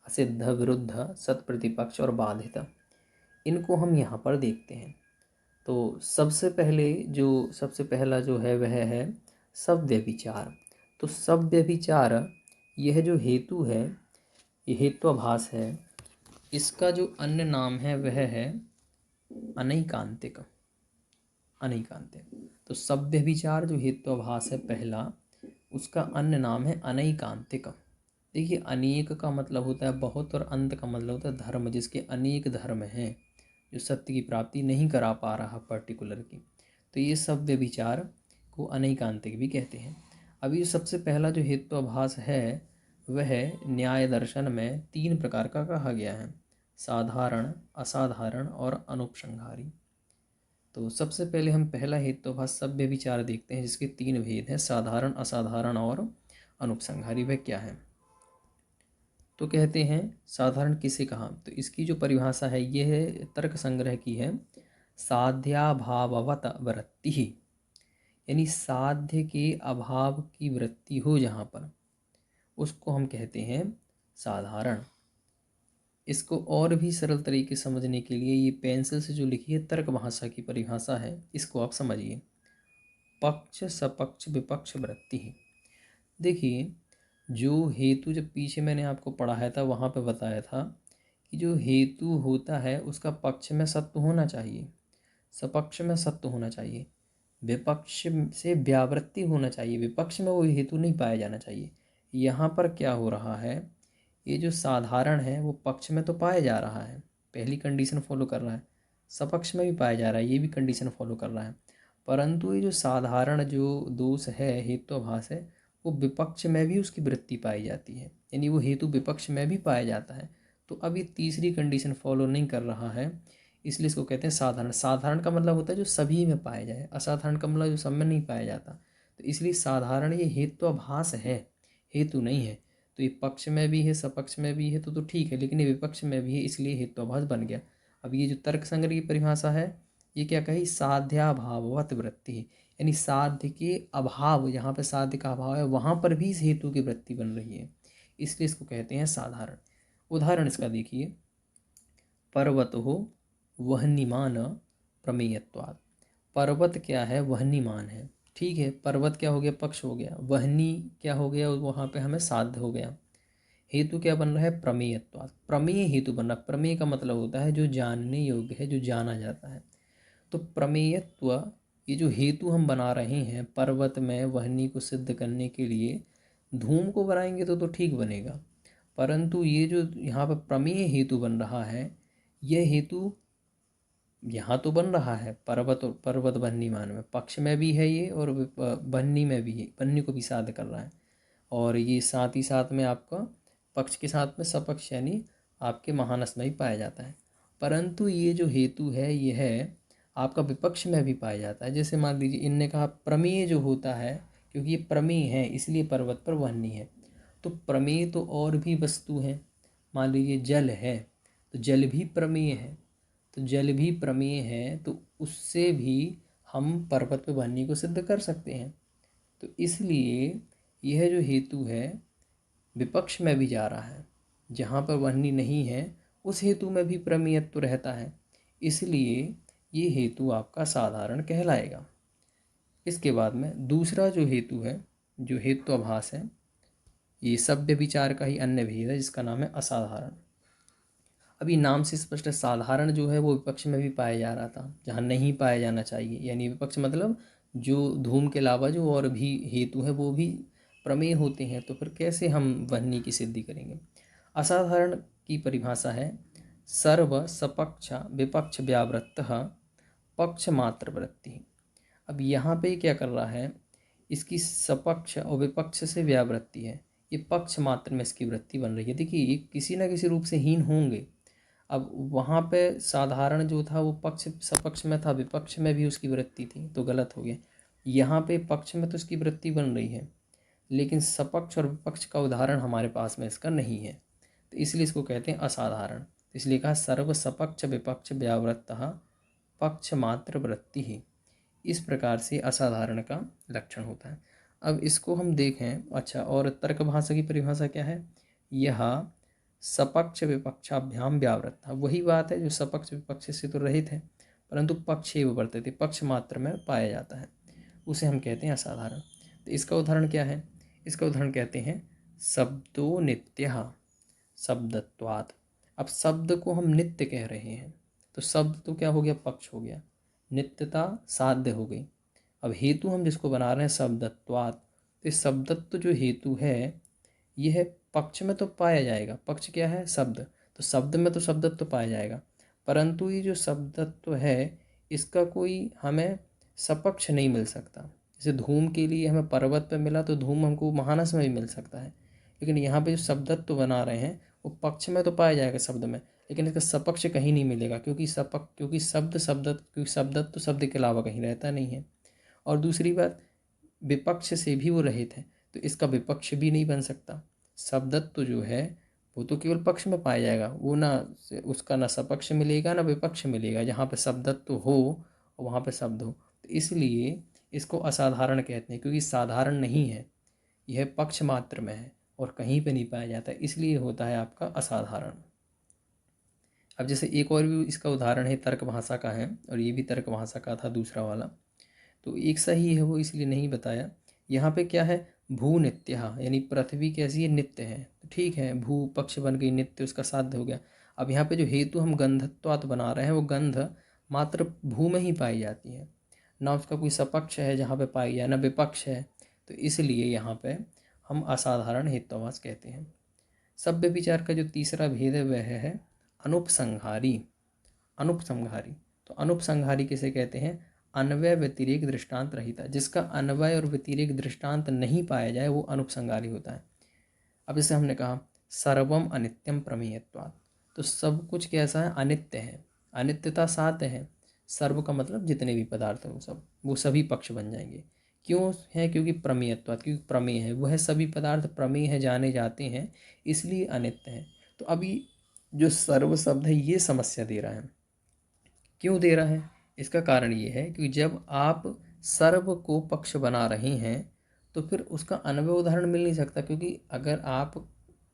असिद्ध, विरुद्ध, सत प्रतिपक्ष और बाधित, इनको हम यहाँ पर देखते हैं। तो सबसे पहला जो है वह है सव्यभिचार। तो सव्यभिचार, यह जो हेतु है, ये हेत्वाभास है, इसका जो अन्य नाम है वह है अनैकांतिक। तो सव्यभिचार जो हेत्वाभास है पहला, उसका अन्य नाम है अनैकांतिक। देखिए, अनेक का मतलब होता है बहुत, और अंत का मतलब होता है धर्म, जिसके अनेक धर्म हैं, जो सत्य की प्राप्ति नहीं करा पा रहा पर्टिकुलर की। तो ये सव्यभिचार को अनैकांतिक भी कहते हैं। अभी सबसे पहला जो हेत्वाभास है वह न्याय दर्शन में 3 प्रकार का कहा गया है, साधारण, असाधारण और अनुपसंहारी। तो सबसे पहले हम पहला हेत्वाभास सव्यभिचार देखते हैं, जिसके 3 भेद हैं, साधारण, असाधारण और अनुपसंहारी। वह क्या है? तो कहते हैं साधारण किसे कहा? तो इसकी जो परिभाषा है यह तर्क संग्रह की है, साध्याभाववत वृत्ति, यानी साध्य के अभाव की वृत्ति हो जहाँ पर, उसको हम कहते हैं साधारण। इसको और भी सरल तरीके से समझने के लिए ये पेंसिल से जो लिखी है तर्क भाषा की परिभाषा है, इसको आप समझिए। पक्ष सपक्ष विपक्ष वृत्ति है। देखिए, जो हेतु जब पीछे मैंने आपको पढ़ाया था वहाँ पे बताया था कि जो हेतु होता है उसका पक्ष में सत्य होना चाहिए, सपक्ष में सत्य होना चाहिए, विपक्ष से व्यावृत्ति होना चाहिए, विपक्ष में वो हेतु नहीं पाया जाना चाहिए। यहाँ पर क्या हो रहा है, ये जो साधारण है वो पक्ष में तो पाया जा रहा है, पहली कंडीशन फॉलो कर रहा है, सपक्ष में भी पाया जा रहा है, ये भी कंडीशन फॉलो कर रहा है, परंतु ये जो साधारण जो दोष है, हेत्वाभास है, वो विपक्ष में भी उसकी वृत्ति पाई जाती है, यानी वो हेतु विपक्ष में भी पाया जाता है। तो अब ये तीसरी कंडीशन फॉलो नहीं कर रहा है, इसलिए इसको कहते हैं साधारण। साधारण का मतलब होता है जो सभी में पाया जाए, असाधारण का मतलब जो सब में नहीं पाया जाता। तो इसलिए साधारण ये हेत्वाभास है, हेतु नहीं है। तो ये पक्ष में भी है, सपक्ष में भी है, तो ठीक है, लेकिन ये विपक्ष में भी है, इसलिए हेत्वाभास बन गया। अब ये जो तर्क संग्रह की परिभाषा है, ये क्या कही, साध्याभाववत वृत्ति है, यानी साध्य के अभाव, जहाँ पे साध्य का अभाव है वहाँ पर भी इस हेतु की वृत्ति बन रही है, इसलिए इसको कहते हैं साधारण। उदाहरण इसका देखिए, पर्वत हो वह्निमान प्रमेयत्वात्। पर्वत क्या है, वह्निमान है, ठीक है, पर्वत क्या हो गया, पक्ष हो गया, वह्नि क्या हो गया, वहाँ पे हमें साध्य हो गया। हेतु क्या बन रहा है, प्रमेयत्वात्, प्रमेय हेतु बन रहा है। प्रमेय का मतलब होता है जो जानने योग्य है, जो जाना जाता है। तो प्रमेयत्व, ये जो हेतु हम बना रहे हैं पर्वत में वह्नि को सिद्ध करने के लिए, धूम को बनाएंगे तो ठीक बनेगा, परंतु ये जो यहाँ पर प्रमेय हेतु बन रहा है, यह हेतु यहाँ तो बन रहा है पर्वत, और पर्वत वह्निमान में पक्ष में भी है ये, और वह्नि में भी है, वह्नि को भी साध कर रहा है, और ये साथ ही साथ में आपका पक्ष के साथ में सपक्ष यानी आपके महानस में भी पाया जाता है। परंतु ये जो हेतु है यह आपका विपक्ष में भी पाया जाता है। जैसे मान लीजिए इनने कहा प्रमेय जो होता है, क्योंकि ये प्रमेय है इसलिए पर्वत पर वह्नि है, तो प्रमेय तो और भी वस्तु हैं, मान लीजिए जल है, तो जल भी प्रमेय है, तो जल भी प्रमेय है, तो उससे भी हम पर्वत पर वह्नि को सिद्ध कर सकते हैं। तो इसलिए यह जो हेतु है विपक्ष में भी जा रहा है, जहाँ पर वह्नि नहीं है उस हेतु में भी प्रमेयत्व रहता है, इसलिए ये हेतु आपका साधारण कहलाएगा। इसके बाद में दूसरा जो हेतु है, जो हेत्वाभास है, ये सभ्य विचार का ही अन्य भेद है, जिसका नाम है असाधारण। अभी नाम से स्पष्ट है, साधारण जो है वो विपक्ष में भी पाया जा रहा था जहाँ नहीं पाया जाना चाहिए, यानी विपक्ष मतलब जो धूम के अलावा जो और भी हेतु है वो भी प्रमेय होते हैं, तो फिर कैसे हम वह्नि की सिद्धि करेंगे। असाधारण की परिभाषा है, सर्व सपक्ष विपक्ष व्यावृत्त पक्ष मात्र वृत्ति। अब यहाँ पे क्या कर रहा है, इसकी सपक्ष और विपक्ष से व्यावृत्ति है, ये पक्ष मात्र में इसकी वृत्ति बन रही है। देखिए ये किसी न किसी रूप से हीन होंगे। अब वहाँ पे साधारण जो था वो पक्ष सपक्ष में था, विपक्ष में भी उसकी वृत्ति थी, तो गलत हो गया। यहाँ पे पक्ष में तो इसकी वृत्ति बन रही है, लेकिन सपक्ष और विपक्ष का उदाहरण हमारे पास में इसका नहीं है, तो इसलिए इसको कहते हैं असाधारण। इसलिए कहा सर्व सपक्ष विपक्ष व्यावृत्त पक्ष मात्र वृत्ति ही, इस प्रकार से असाधारण का लक्षण होता है। अब इसको हम देखें, अच्छा, और तर्क भाषा की परिभाषा क्या है, यह सपक्ष विपक्षाभ्याम व्यावृत्त, वही बात है जो सपक्ष विपक्ष से तो रहित है, परंतु पक्ष एव वर्तते, पक्ष मात्र में पाया जाता है, उसे हम कहते हैं असाधारण। तो इसका उदाहरण क्या है, इसका उदाहरण कहते हैं शब्दो नित्यः शब्दत्वात्। अब शब्द को हम नित्य कह रहे हैं, तो शब्द तो क्या हो गया, पक्ष हो गया, नित्यता साध्य हो गई। अब हेतु हम जिसको बना रहे हैं शब्दत्वात्, तो इस शब्दत्व जो हेतु है यह पक्ष में तो पाया जाएगा, पक्ष क्या है, शब्द, तो शब्द में तो शब्दत्व पाया जाएगा, परंतु ये जो शब्दत्व है इसका कोई हमें सपक्ष नहीं मिल सकता। जैसे धूम के लिए हमें पर्वत पर मिला, तो धूम हमको महानस में भी मिल सकता है, लेकिन यहाँ पे जो शब्दत्व बना रहे हैं वो पक्ष में तो पाया जाएगा शब्द में, लेकिन इसका सपक्ष कहीं नहीं मिलेगा, क्योंकि क्योंकि शब्दत्व शब्द के अलावा कहीं रहता नहीं है। और दूसरी बात, विपक्ष से भी वो रहित है, तो इसका विपक्ष भी नहीं बन सकता। शब्दत्व जो है वो तो केवल पक्ष में पाया जाएगा, वो ना उसका ना सपक्ष मिलेगा ना विपक्ष मिलेगा, जहाँ पे शब्दत्व हो और वहाँ पे शब्द हो, तो इसलिए इसको असाधारण कहते हैं, क्योंकि साधारण नहीं है, यह पक्ष मात्र में है और कहीं पे नहीं पाया जाता है, इसलिए होता है आपका असाधारण। अब जैसे एक और भी इसका उदाहरण है, तर्क भाषा का है, और ये भी तर्क भाषा का था दूसरा वाला, तो एक सा ही है वो, इसलिए नहीं बताया। यहाँ पे क्या है, भू नित्य, यानी पृथ्वी कैसी है, नित्य है। तो ठीक है, भू पक्ष बन गई, नित्य उसका साध्य हो गया। अब यहाँ पे जो हेतु हम गंधत्वात् बना रहे हैं, वो गंध मात्र भू में ही पाई जाती है, ना उसका कोई सपक्ष है जहाँ पे पाई जाए, ना विपक्ष है। तो इसलिए यहाँ पे हम असाधारण हेत्वाभास कहते हैं। सभ्य विचार का जो तीसरा भेद है वह है अनुपसंहारी। अनुपसंहारी, तो अनुपसंहारी किसे कहते हैं, अन्वय व्यतिरेक दृष्टांत रहिता, जिसका अन्वय और व्यतिरेक दृष्टांत नहीं पाया जाए वो अनुपसंहारी होता है। अब जैसे हमने कहा सर्वम अनित्यम प्रमेयत्वात्, तो सब कुछ कैसा है, अनित्य है, अनित्यता साध्य है। सर्व का मतलब जितने भी पदार्थ हैं वो सभी पक्ष बन जाएंगे। क्यों है, क्योंकि प्रमेयत्वात्, क्योंकि प्रमेय है, वह सभी पदार्थ प्रमेय है, जाने जाते हैं, इसलिए अनित्य है। तो अभी जो सर्व शब्द है ये समस्या दे रहा है। क्यों दे रहा है, इसका कारण ये है कि जब आप सर्व को पक्ष बना रहे हैं तो फिर उसका अन्वय उदाहरण मिल नहीं सकता, क्योंकि अगर आप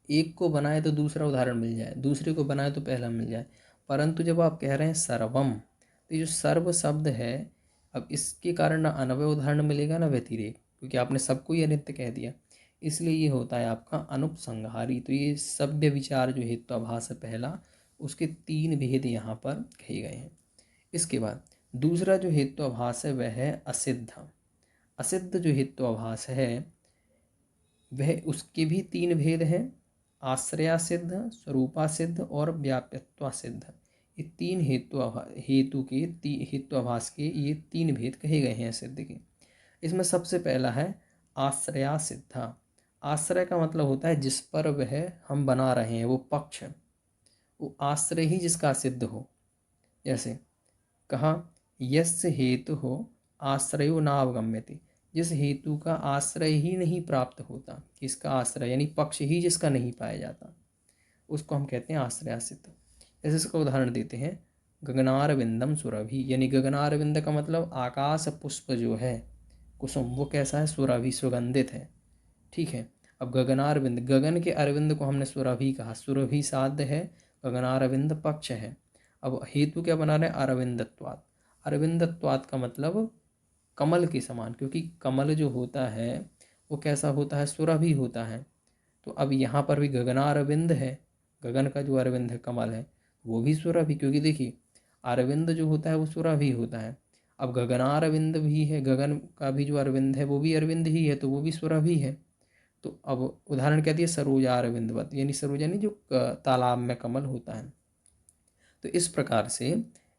एक को बनाए तो दूसरा उदाहरण मिल जाए, दूसरे को बनाए तो पहला मिल जाए। परंतु जब आप कह रहे हैं सर्वम, तो ये जो सर्व शब्द है, अब इसके कारण ना अन्वय उदाहरण मिलेगा ना व्यतिरेक, क्योंकि आपने सबको ही अनित्य कह दिया, इसलिए ये होता है आपका अनुपसंहारी। तो ये सभ्य विचार जो हेत्वाभास है पहला, उसके तीन भेद यहाँ पर कहे गए हैं। इसके बाद दूसरा जो हेत्वाभास है वह है असिद्ध। असिद्ध जो हेत्वाभास है वह, उसके भी तीन भेद हैं, आश्रयासिद्ध, स्वरूपासिद्ध और व्याप्यत्वासिद्ध। ये तीन हेत्वाभास के ये तीन भेद कहे गए हैं सिद्ध के। इसमें सबसे पहला है आश्रयासिद्ध। आश्रय का मतलब होता है जिस पर वह हम बना रहे हैं वो पक्ष, वो आश्रय ही जिसका सिद्ध हो। जैसे कहा यस्य हेतु हो आश्रयो नावगम्यते, जिस हेतु का आश्रय ही नहीं प्राप्त होता, किसका आश्रय यानी पक्ष ही जिसका नहीं पाया जाता, उसको हम कहते हैं आश्रयासित। जैसे इसका उदाहरण देते हैं गगनारविंदम सुरभि, यानी गगनारविंद का मतलब आकाश पुष्प जो है कुसुम, वो कैसा है, सुरभि, सुगंधित है। ठीक है, अब गगनारविंद, गगन के अरविंद को हमने सुरभि कहा, सुरभि साध्य है, गगनारविंद पक्ष है। अब हेतु क्या बना रहे हैं, अरविंदत्वात्। अरविंदत्वात् का मतलब कमल के समान, क्योंकि कमल जो होता है वो कैसा होता है, सुरभि होता है। तो अब यहाँ पर भी गगनारविंद है, गगन का जो अरविंद है, कमल है, वो भी सुरभि, क्योंकि देखिए अरविंद जो होता है वो सुरभि होता है। अब गगनारविंद भी है, गगन का भी जो अरविंद है वो भी अरविंद ही है, तो वो भी सुरभि है। तो अब उदाहरण क्या दिया, सरोजारविंदवत, यानी सरोज यानी जो तालाब में कमल होता है। तो इस प्रकार से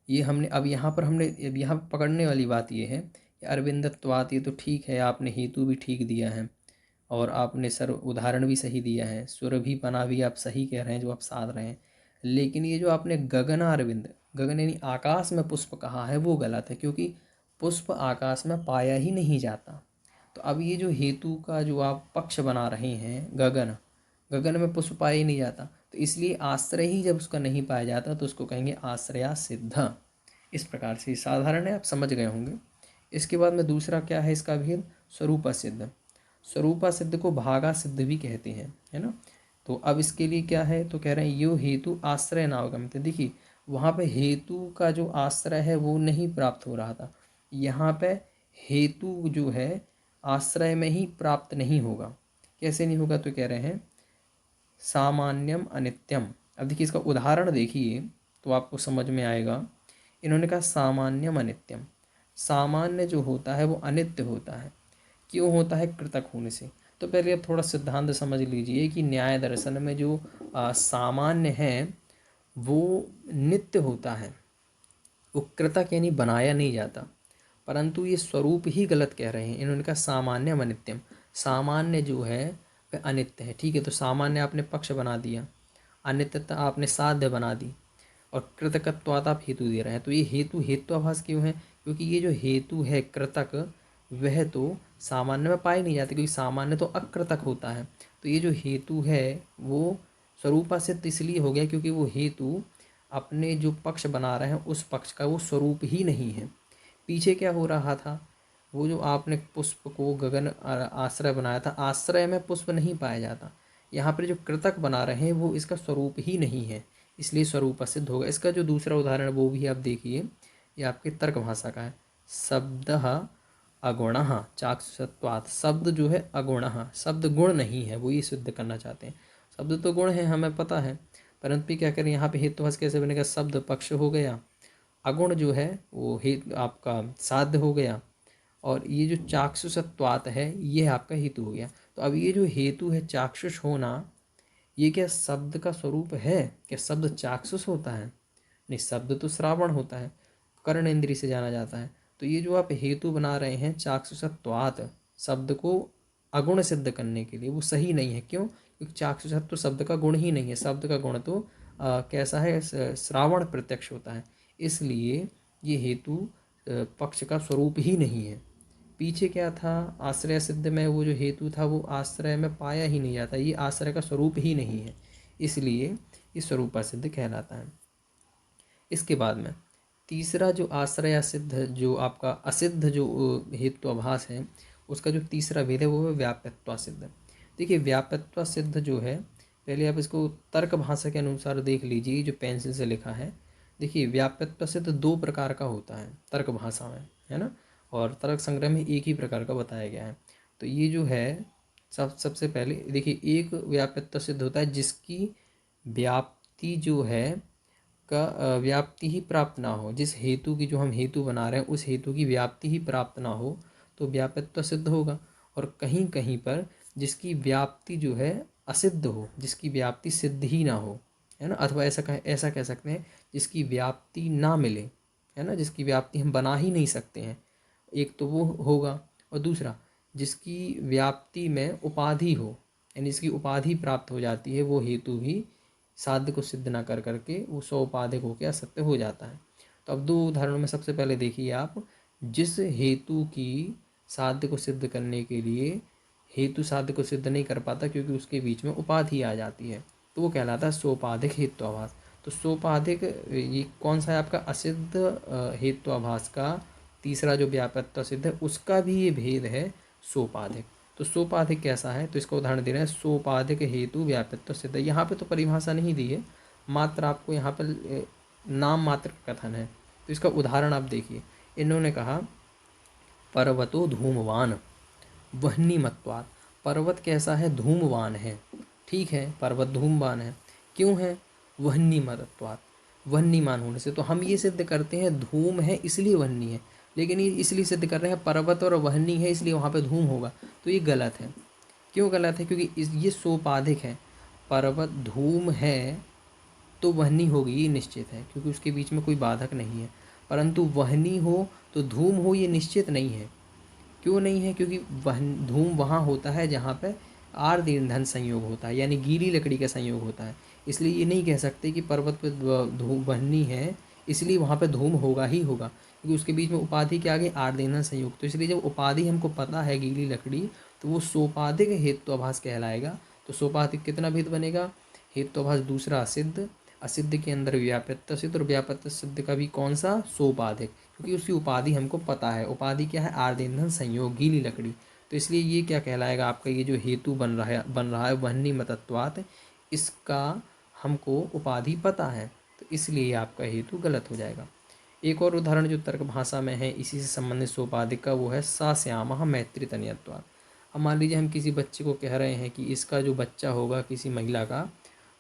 ये हमने अब यहाँ पर हमने अब यहाँ पकड़ने वाली बात ये है कि अरविंदत्वात्, ये तो ठीक है, आपने हेतु भी ठीक दिया है और आपने सर उदाहरण भी सही दिया है, सुरभि पना भी आप सही कह रहे हैं जो आप साध रहे हैं, लेकिन ये जो आपने गगनारविंद, गगन यानी आकाश में पुष्प कहा है वो गलत है, क्योंकि पुष्प आकाश में पाया ही नहीं जाता। तो अब ये जो हेतु का जो आप पक्ष बना रहे हैं, गगन, गगन में पुष्प पाया ही नहीं जाता, तो इसलिए आश्रय ही जब उसका नहीं पाया जाता तो उसको कहेंगे आश्रया सिद्ध। इस प्रकार से साधारण है, आप समझ गए होंगे। इसके बाद में दूसरा क्या है इसका भेद, स्वरूपा सिद्ध। स्वरूपा सिद्ध को भागा सिद्ध भी कहते हैं, है ना। तो अब इसके लिए क्या है, तो कह रहे हैं यो हेतु आश्रय नावगम्यते। देखिए वहाँ पे हेतु का जो आश्रय है वो नहीं प्राप्त हो रहा था, यहाँ पे हेतु जो है आश्रय में ही प्राप्त नहीं होगा। कैसे नहीं होगा, तो कह रहे हैं सामान्यम अनित्यम। अब देखिए इसका उदाहरण देखिए तो आपको समझ में आएगा। इन्होंने कहा सामान्यम अनित्यम, सामान्य जो होता है वो अनित्य होता है। क्यों होता है, कृतक होने से। तो पहले आप थोड़ा सिद्धांत समझ लीजिए कि न्याय दर्शन में जो सामान्य है वो नित्य होता है, वो कृतक यानी बनाया नहीं जाता। परंतु ये स्वरूप ही गलत कह रहे हैं, इन्होंने कहा सामान्यम अनित्यम, सामान्य जो है वह अनित्य है। ठीक है, तो सामान्य आपने पक्ष बना दिया, अनित्यता आपने साध्य बना दी, और कृतकत्वात् आप हेतु दे रहे हैं। तो ये हेतु हेत्वाभास क्यों है, क्योंकि ये जो हेतु है कृतक, वह तो सामान्य में पाए नहीं जाते, क्योंकि सामान्य तो अकृतक होता है। तो ये जो हेतु है वो स्वरूपासिद्ध इसलिए हो गया क्योंकि वो हेतु अपने जो पक्ष बना रहे हैं उस पक्ष का वो स्वरूप ही नहीं है। पीछे क्या हो रहा था, वो जो आपने पुष्प को गगन आश्रय बनाया था, आश्रय में पुष्प नहीं पाया जाता, यहाँ पर जो कृतक बना रहे हैं वो इसका स्वरूप ही नहीं है, इसलिए स्वरूप सिद्ध होगा। इसका जो दूसरा उदाहरण है वो भी आप देखिए, ये आपके तर्क भाषा का है। शब्दः अगुणः चाक्षुषत्वात्, शब्द जो है अगुणः, शब्द गुण नहीं है, वो ये सिद्ध करना चाहते हैं। शब्द तो गुण है, हमें पता है, परंतु क्या करें, यहाँ पे हेतुवश कैसे बनेगा, शब्द पक्ष हो गया, अगुण जो है वो हेतु आपका साध्य हो गया, और ये जो चाक्षुषत्वात् है ये आपका हेतु हो गया। तो अब ये जो हेतु है चाक्षुष होना, ये क्या शब्द का स्वरूप है? क्या शब्द चाक्षुष होता है? नहीं, शब्द तो श्रावण होता है, कर्ण इंद्रिय से जाना जाता है। तो ये जो आप हेतु बना रहे हैं चाक्षुषत्वात्, शब्द को अगुण सिद्ध करने के लिए, वो सही नहीं है। क्यों? क्योंकि चाक्षुषत्व तो शब्द का गुण ही नहीं है। शब्द का गुण तो कैसा है, श्रावण प्रत्यक्ष होता है, इसलिए ये हेतु पक्ष का स्वरूप ही नहीं है। पीछे क्या था, आश्रय सिद्ध में वो जो हेतु था वो आश्रय में पाया ही नहीं जाता, ये आश्रय का स्वरूप ही नहीं है, इसलिए ये स्वरूप सिद्ध कहलाता है। इसके बाद में तीसरा जो आश्रय सिद्ध, जो आपका असिद्ध जो हेतुआभास है, उसका जो तीसरा भेद है वो है व्याप्यत्व सिद्ध। देखिए व्याप्यत्व सिद्ध जो है, पहले आप इसको तर्क भाषा के अनुसार देख लीजिए, जो पेंसिल से लिखा है। देखिए व्याप्यत्व सिद्ध दो प्रकार का होता है तर्क भाषा में, है ना, और तर्क संग्रह में एक ही प्रकार का बताया गया है। तो ये जो है सबसे पहले देखिए, एक व्याप्यत्व सिद्ध होता है जिसकी व्याप्ति जो है का व्याप्ति ही प्राप्त ना हो, जिस हेतु की, जो हम हेतु बना रहे हैं उस हेतु की व्याप्ति ही प्राप्त ना हो तो व्याप्यत्व सिद्ध होगा। और कहीं कहीं पर जिसकी व्याप्ति जो है असिद्ध हो, जिसकी व्याप्ति सिद्ध ही ना हो, है ना, अथवा ऐसा कह सकते हैं जिसकी व्याप्ति ना मिले, है ना, जिसकी व्याप्ति हम बना ही नहीं सकते हैं, एक तो वो होगा। और दूसरा जिसकी व्याप्ति में उपाधि हो, यानी जिसकी उपाधि प्राप्त हो जाती है, वो हेतु भी साध्य को सिद्ध ना कर करके वो स्वउपाधिक होकर असत्य हो जाता है। तो अब दो उदाहरणों में सबसे पहले देखिए आप, जिस हेतु की साध्य को सिद्ध करने के लिए हेतु साध्य को सिद्ध नहीं कर पाता क्योंकि उसके बीच में उपाधि आ जाती है, तो वो कहलाता है सोपाधिक हेत्वाभास। तो सोपाधिक ये कौन सा है आपका, असिद्ध हेत्वाभास का तीसरा जो व्याप्यत्व सिद्ध है, उसका भी ये भेद है सोपाधिक। तो सोपाधिक कैसा है, तो इसका उदाहरण दे रहे हैं, सोपाधिक हेतु व्याप्यत्व सिद्ध। यहाँ पे तो परिभाषा नहीं दी है, मात्र आपको यहाँ पर नाम मात्र का कथन है। तो इसका उदाहरण आप देखिए, इन्होंने कहा पर्वतो धूमवान वह्निमत्वात्। पर्वत कैसा है, धूमवान है, ठीक है, पर्वत धूमवान है, क्यों है, वह्निमत्वात्, वह्निमान होने से। तो हम ये सिद्ध करते हैं धूम है इसलिए वह्नि है, लेकिन ये इसलिए सिद्ध कर रहे हैं पर्वत और वह्नि है इसलिए वहाँ पे धूम होगा, तो ये गलत है। क्यों गलत है, क्योंकि ये सोपाधिक है। पर्वत धूम है तो वह्नि होगी, ये निश्चित है, क्योंकि उसके बीच में कोई बाधक नहीं है। परंतु वह्नि हो तो धूम हो, ये निश्चित नहीं है। क्यों नहीं है, क्योंकि धूम वहाँ होता है जहाँ पे आर्द ईंधन संयोग होता है, यानी गीली लकड़ी का संयोग होता है। इसलिए ये नहीं कह सकते कि पर्वत पे धूम वह्नि है इसलिए वहाँ पे धूम होगा ही होगा, क्योंकि उसके बीच में उपाधि के आगे आर्द ईंधन संयोग। तो इसलिए जब उपाधि हमको पता है गीली लकड़ी, तो वो सोपाधिक हेत्वाभास कहलाएगा। तो सोपाधिक कितना भेद बनेगा, हेत्वाभास दूसरा असिद्ध, असिद्ध के अंदर व्याप्यत्व सिद्ध, और व्याप्यत्व सिद्ध का भी कौन सा, सोपाधिक, क्योंकि उसकी उपाधि हमको पता है। उपाधि क्या है, आर्द ईंधन संयोग, गीली लकड़ी। तो इसलिए ये क्या कहलाएगा आपका, ये जो हेतु बन रहा है वह्निमत्वात्, इसका हमको उपाधि पता है, तो इसलिए आपका हेतु गलत हो जाएगा। एक और उदाहरण जो तर्क भाषा में है इसी से संबंधित सोपाधिक का, वो है सा श्यामः मैत्री तनयत्वात्। अब मान लीजिए हम किसी बच्चे को कह रहे हैं कि इसका जो बच्चा होगा किसी महिला का,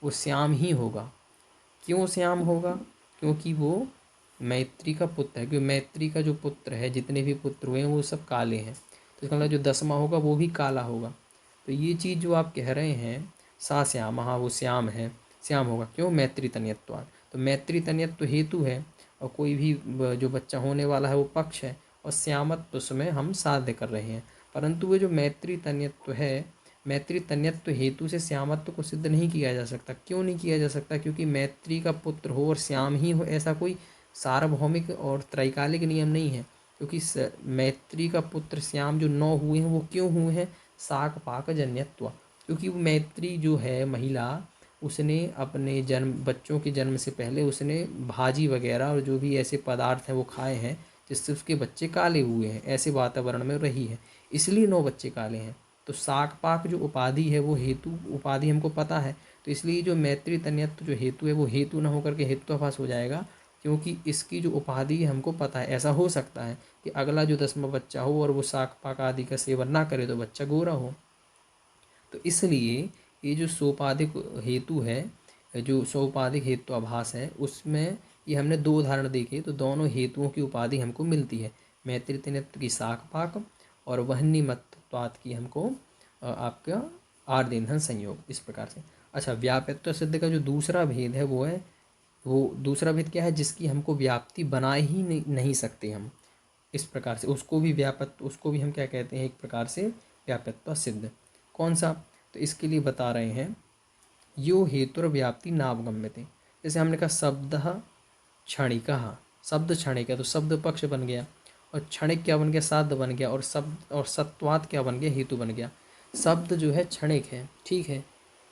वो श्याम ही होगा। क्यों श्याम होगा, क्योंकि वो मैत्री का पुत्र है, क्योंकि मैत्री का जो पुत्र है, जितने भी पुत्र हुए हैं वो सब काले हैं, तो इसका मतलब जो 10वां होगा वो भी काला होगा। तो ये चीज़ जो आप कह रहे हैं सा श्याम, हाँ वो श्याम है, श्याम होगा, क्यों, मैत्री तनयत्वात्। तो मैत्री तनयत्व हेतु है, और कोई भी जो बच्चा होने वाला है वो पक्ष है, और श्यामत्व उसमें हम साध्य कर रहे हैं। परंतु वो जो मैत्री तनयत्व है, मैत्री तन्यत्व हेतु से श्यामत्व को सिद्ध नहीं किया जा सकता। क्यों नहीं किया जा सकता, क्योंकि मैत्री का पुत्र हो और श्याम ही हो, ऐसा कोई सार्वभौमिक और त्रैकालिक नियम नहीं है। क्योंकि मैत्री का पुत्र श्याम जो 9 हुए हैं वो क्यों हुए हैं, शाक पाक जन्यत्व, क्योंकि वो मैत्री जो है महिला, उसने अपने बच्चों के जन्म से पहले उसने भाजी वगैरह और जो भी ऐसे पदार्थ हैं वो खाए हैं जिससे उसके बच्चे काले हुए हैं, ऐसे वातावरण में रही है, इसलिए 9 बच्चे काले हैं। तो शाक पाक जो उपाधि है वो हेतु उपाधि हमको पता है, तो इसलिए जो मैत्री तन्यत्व जो हेतु है वो हेतु न होकर के हेत्वाभास हो जाएगा, क्योंकि इसकी जो उपाधि हमको पता है। ऐसा हो सकता है कि अगला जो 10वां बच्चा हो और वो शाक पाक आदि का सेवन ना करे तो बच्चा गोरा हो। तो इसलिए ये जो सोपाधिक हेतु है, जो सोपाधिक हेत्वाभास है, उसमें ये हमने 2 उदाहरण देखे, तो दोनों हेतुओं की उपाधि हमको मिलती है। मैत्रितनित्व की शाक पाक और वह्निमत्वात् की हमको आपका आर्ध ईंधन संयोग, इस प्रकार से। अच्छा, व्याप्यत्व सिद्ध का जो दूसरा भेद है वो दूसरा भेद क्या है, जिसकी हमको व्याप्ति बना ही नहीं सकते हम, इस प्रकार से उसको भी हम क्या कहते हैं, एक प्रकार से व्याप्यत्व सिद्ध। कौन सा? तो इसके लिए बता रहे हैं, यो हेतुर व्याप्ति नावगम्यते। जैसे हमने कहा शब्द क्षणिक, शब्द क्षणिक है तो शब्द पक्ष बन गया, और क्षणिक क्या बन गया, साध्य बन गया, और शब्द और सत्वात क्या बन गया, हेतु बन गया। शब्द जो है क्षणिक है, ठीक है।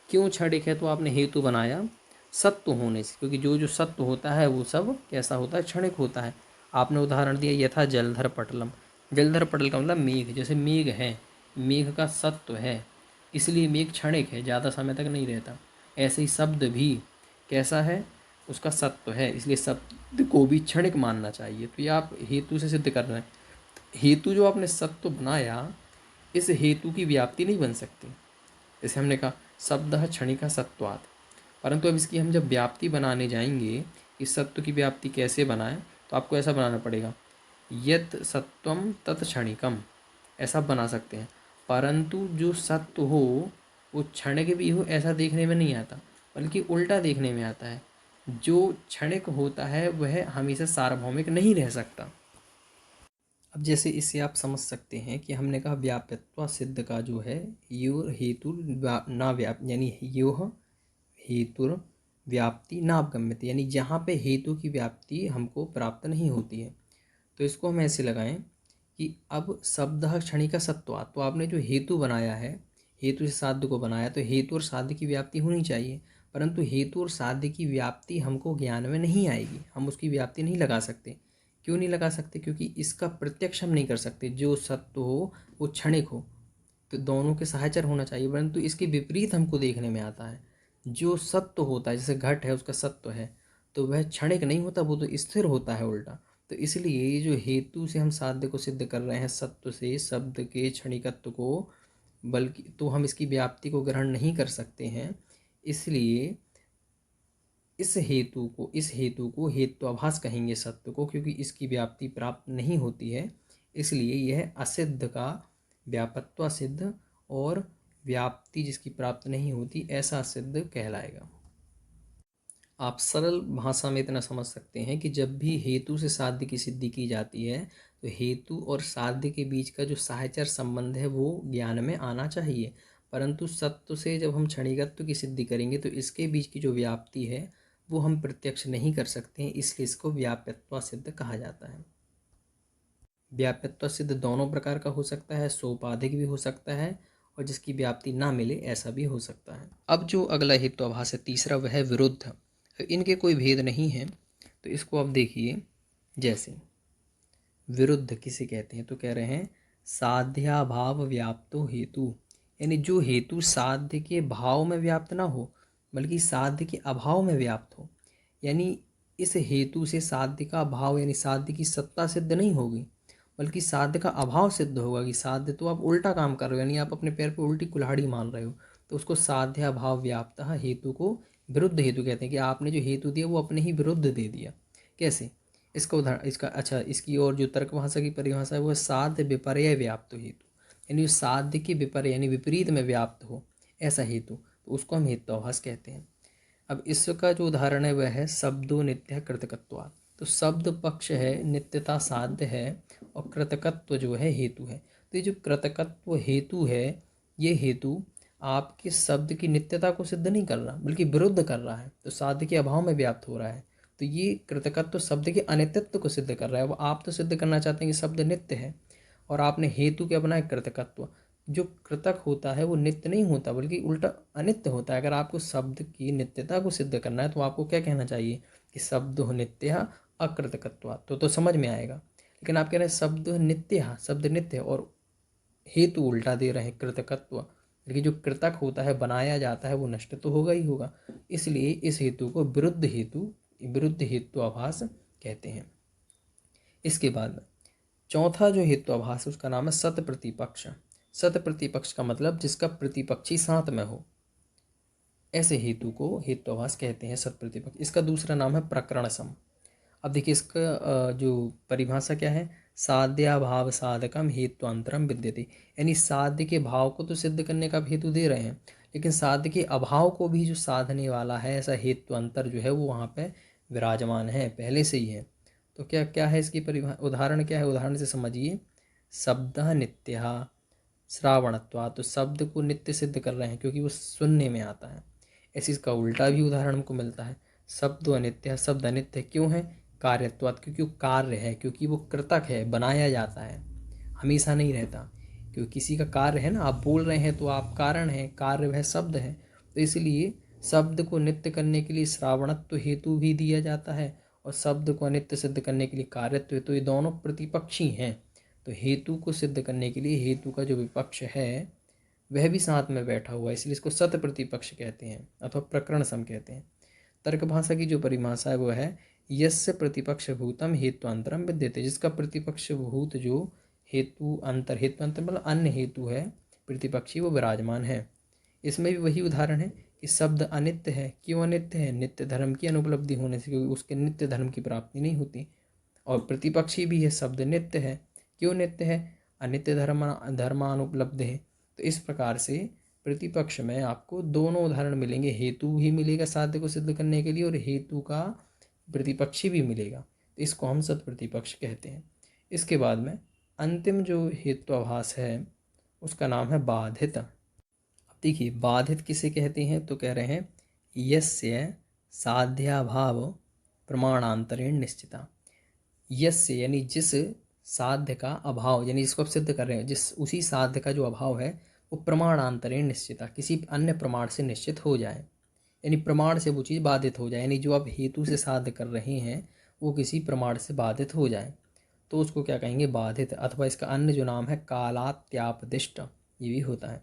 क्यों क्षणिक है? तो आपने हेतु बनाया सत्व होने से, क्योंकि जो जो सत्व होता है वो सब कैसा होता है, क्षणिक होता है। आपने उदाहरण दिया यथा जलधर पटलम। जलधर पटल का मतलब मेघ, जैसे मेघ है, मेघ का सत्व है, इसलिए मेघ क्षणिक है, ज़्यादा समय तक नहीं रहता। ऐसे ही शब्द भी कैसा है, उसका सत्व है, इसलिए शब्द को भी क्षणिक मानना चाहिए। तो ये आप हेतु से सिद्ध कर रहे हैं। हेतु जो आपने सत्व बनाया, इस हेतु की व्याप्ति नहीं बन सकती। जैसे हमने कहा शब्द क्षणिका सत्वात्, परंतु अब इसकी हम जब व्याप्ति बनाने जाएंगे, इस सत्व की व्याप्ति कैसे बनाएं, तो आपको ऐसा बनाना पड़ेगा, यत् सत्वम तत् क्षणिकम, ऐसा बना सकते हैं। परंतु जो सत्व हो वो क्षणिक भी हो, ऐसा देखने में नहीं आता, बल्कि उल्टा देखने में आता है। जो क्षणिक होता है वह हमेशा सार्वभौमिक नहीं रह सकता। अब जैसे इससे आप समझ सकते हैं कि हमने कहा व्याप्यत्व सिद्ध का जो है, यो हेतु ना व्याप, यानी योह हेतुर व्याप्ति नावगम्यते, यानी जहाँ पे हेतु की व्याप्ति हमको प्राप्त नहीं होती है। तो इसको हम ऐसे लगाएं कि अब शब्द क्षणिका सत्वात्, तो आपने जो हेतु बनाया है, हेतु से साध्य को बनाया, तो हेतु और साध्य की व्याप्ति होनी चाहिए, परंतु हेतु और साध्य की व्याप्ति हमको ज्ञान में नहीं आएगी, हम उसकी व्याप्ति नहीं लगा सकते। क्यों नहीं लगा सकते? क्योंकि इसका प्रत्यक्ष हम नहीं कर सकते। जो सत्य हो वो क्षणिक हो, तो दोनों के सहचर होना चाहिए, परंतु इसके विपरीत हमको देखने में आता है। जो सत्य होता है, जैसे घट है उसका सत्व है, तो वह क्षणिक नहीं होता, वो तो स्थिर होता है उल्टा। तो इसलिए ये जो हेतु से हम साध्य को सिद्ध कर रहे हैं, सत्व से शब्द के क्षणिकत्व को, बल्कि तो हम इसकी व्याप्ति को ग्रहण नहीं कर सकते हैं। इसलिए इस हेतु को हेत्वाभास कहेंगे सत्य को, क्योंकि इसकी व्याप्ति प्राप्त नहीं होती है। इसलिए यह असिद्ध का व्यापत्व सिद्ध और व्याप्ति जिसकी प्राप्त नहीं होती, ऐसा सिद्ध कहलाएगा। आप सरल भाषा में इतना समझ सकते हैं कि जब भी हेतु से साध्य की सिद्धि की जाती है, तो हेतु और साध्य के बीच का जो साहचर संबंध है वो ज्ञान में आना चाहिए। परंतु सत्व से जब हम क्षणिकत्व की सिद्धि करेंगे, तो इसके बीच की जो व्याप्ति है वो हम प्रत्यक्ष नहीं कर सकते हैं, इसलिए इसको व्याप्यत्व सिद्ध कहा जाता है। व्याप्यत्व सिद्ध दोनों प्रकार का हो सकता है, सोपाधिक भी हो सकता है, और जिसकी व्याप्ति ना मिले ऐसा भी हो सकता है। अब जो अगला हेत्वाभास है तीसरा, वह है विरुद्ध। इनके कोई भेद नहीं है, तो इसको आप देखिए। जैसे विरुद्ध किसे कहते हैं, तो कह रहे हैं साध्याभाव व्याप्तो हेतु, यानी जो हेतु साध्य के भाव में व्याप्त ना हो, बल्कि साध्य के अभाव में व्याप्त हो। यानी इस हेतु से साध्य का अभाव, यानी साध्य की सत्ता सिद्ध नहीं होगी, बल्कि साध्य का अभाव सिद्ध होगा। कि साध्य तो आप उल्टा काम कर रहे हो, यानी आप अपने पैर पर उल्टी कुल्हाड़ी मान रहे हो, तो उसको साध्य अभाव व्याप्त हेतु को विरुद्ध हेतु कहते हैं। कि आपने जो हेतु दिया वो अपने ही विरुद्ध दे दिया। कैसे? इसका उदाहरण, इसकी और जो तर्क भाषा की परिभाषा है वो है साध्य विपर्य व्याप्त हेतु, यानी साध्य के विपर्य यानी विपरीत में व्याप्त हो ऐसा हेतु, तो उसको हम हेत्वाभास कहते हैं। अब इसका जो उदाहरण है वह है शब्दो नित्य कृतकत्वात्। तो शब्द पक्ष है, नित्यता साध्य है, और कृतकत्व जो है हेतु है। तो ये जो कृतकत्व हेतु है, ये हेतु आपके शब्द की नित्यता को सिद्ध नहीं कर रहा, बल्कि विरुद्ध कर रहा है, तो साध्य के अभाव में व्याप्त हो रहा है। तो ये कृतकत्व शब्द के अनित्यत्व को सिद्ध कर रहा है। वो आप तो सिद्ध करना चाहते हैं कि शब्द नित्य है, और आपने हेतु क्या बनाया, कृतकत्व। जो कृतक होता है वो नित्य नहीं होता, बल्कि उल्टा अनित्य होता है। अगर आपको शब्द की नित्यता को सिद्ध करना है, तो आपको क्या कहना चाहिए कि शब्द नित्य अकृतकत्वात्, तो समझ में आएगा। लेकिन आप कह रहे हैं शब्द नित्य, शब्द नित्य, और हेतु उल्टा दे रहे हैं कृतकत्व, लेकिन जो कृतक होता है, बनाया जाता है, वो नष्ट तो होगा ही होगा। इसलिए इस हेतु को विरुद्ध हेतुआभास कहते हैं। इसके बाद चौथा जो हेतुआभास है उसका नाम है सत प्रतिपक्ष। सत प्रतिपक्ष का मतलब जिसका प्रतिपक्षी साथ में हो, ऐसे हेतु को हेतुआभास कहते हैं, सत प्रतिपक्ष। इसका दूसरा नाम है प्रकरण सम। अब देखिए इसका जो परिभाषा क्या है, साध्याभाव साधकम हेत्वांतरम विद्यते, यानी साध्य के भाव को तो सिद्ध करने का हेतु दे रहे हैं, लेकिन साध्य के अभाव को भी जो साधने वाला है, ऐसा हेत्वांतर जो है वो वहाँ पे विराजमान है, पहले से ही है। तो क्या क्या है इसकी उदाहरण क्या है, उदाहरण से समझिए। शब्द नित्य श्रावणत्वा, तो शब्द को नित्य सिद्ध कर रहे हैं क्योंकि वो सुनने में आता है। ऐसे इसका उल्टा भी उदाहरण हमको मिलता है। शब्द अनित्य, शब्द अनित्य क्यों है, कार्यत्वात्, क्योंकि वो कार्य है, क्योंकि वो कृतक है, बनाया जाता है, हमेशा नहीं रहता। क्योंकि किसी का कार्य है ना, आप बोल रहे हैं तो आप कारण हैं, कार्य वह शब्द है। तो इसलिए शब्द को नित्य करने के लिए श्रावणत्व हेतु भी दिया जाता है, और शब्द को अनित्य सिद्ध करने के लिए कार्यत्व। तो ये दोनों प्रतिपक्षी हैं। तो हेतु को सिद्ध करने के लिए हेतु का जो विपक्ष है वह भी साथ में बैठा हुआ है, इसलिए इसको सत प्रतिपक्ष कहते हैं अथवा प्रकरण सम कहते हैं। तर्क भाषा की जो परिभाषा है वो है यस्य प्रतिपक्ष भूतम हेत्वांतरम विद्यते, जिसका प्रतिपक्ष भूत जो हेतु अंतर मतलब अन्य हेतु है प्रतिपक्षी, वो विराजमान है। इसमें भी वही उदाहरण है कि शब्द अनित्य है। क्यों अनित्य है, नित्य धर्म की अनुपलब्धि होने से, क्योंकि उसके नित्य धर्म की प्राप्ति नहीं होती। और प्रतिपक्षी भी है, शब्द नित्य है। क्यों नित्य है, अनित्य धर्मानुपलब्ध है। तो इस प्रकार से प्रतिपक्ष में आपको दोनों उदाहरण मिलेंगे, हेतु भी मिलेगा साध्य को सिद्ध करने के लिए और हेतु का प्रतिपक्षी भी मिलेगा। तो इसको हम सत प्रतिपक्ष कहते हैं। इसके बाद में अंतिम जो हेत्वाभास है उसका नाम है बाधित। अब देखिए बाधित किसे कहते हैं, तो कह रहे हैं यस्य साध्याभाव प्रमाणांतरेण निश्चिता। यस्य यानी जिस साध्य का अभाव, यानी जिसको आप सिद्ध कर रहे हैं, जिस उसी साध्य का जो अभाव है वो प्रमाणांतरेण निश्चिता, किसी अन्य प्रमाण से निश्चित हो जाए, यानी प्रमाण से वो चीज़ बाधित हो जाए। यानी जो आप हेतु से साध्य कर रहे हैं वो किसी प्रमाण से बाधित हो जाए तो उसको क्या कहेंगे, बाधित। अथवा इसका अन्य जो नाम है कालात्यापदिष्ट, ये भी होता है।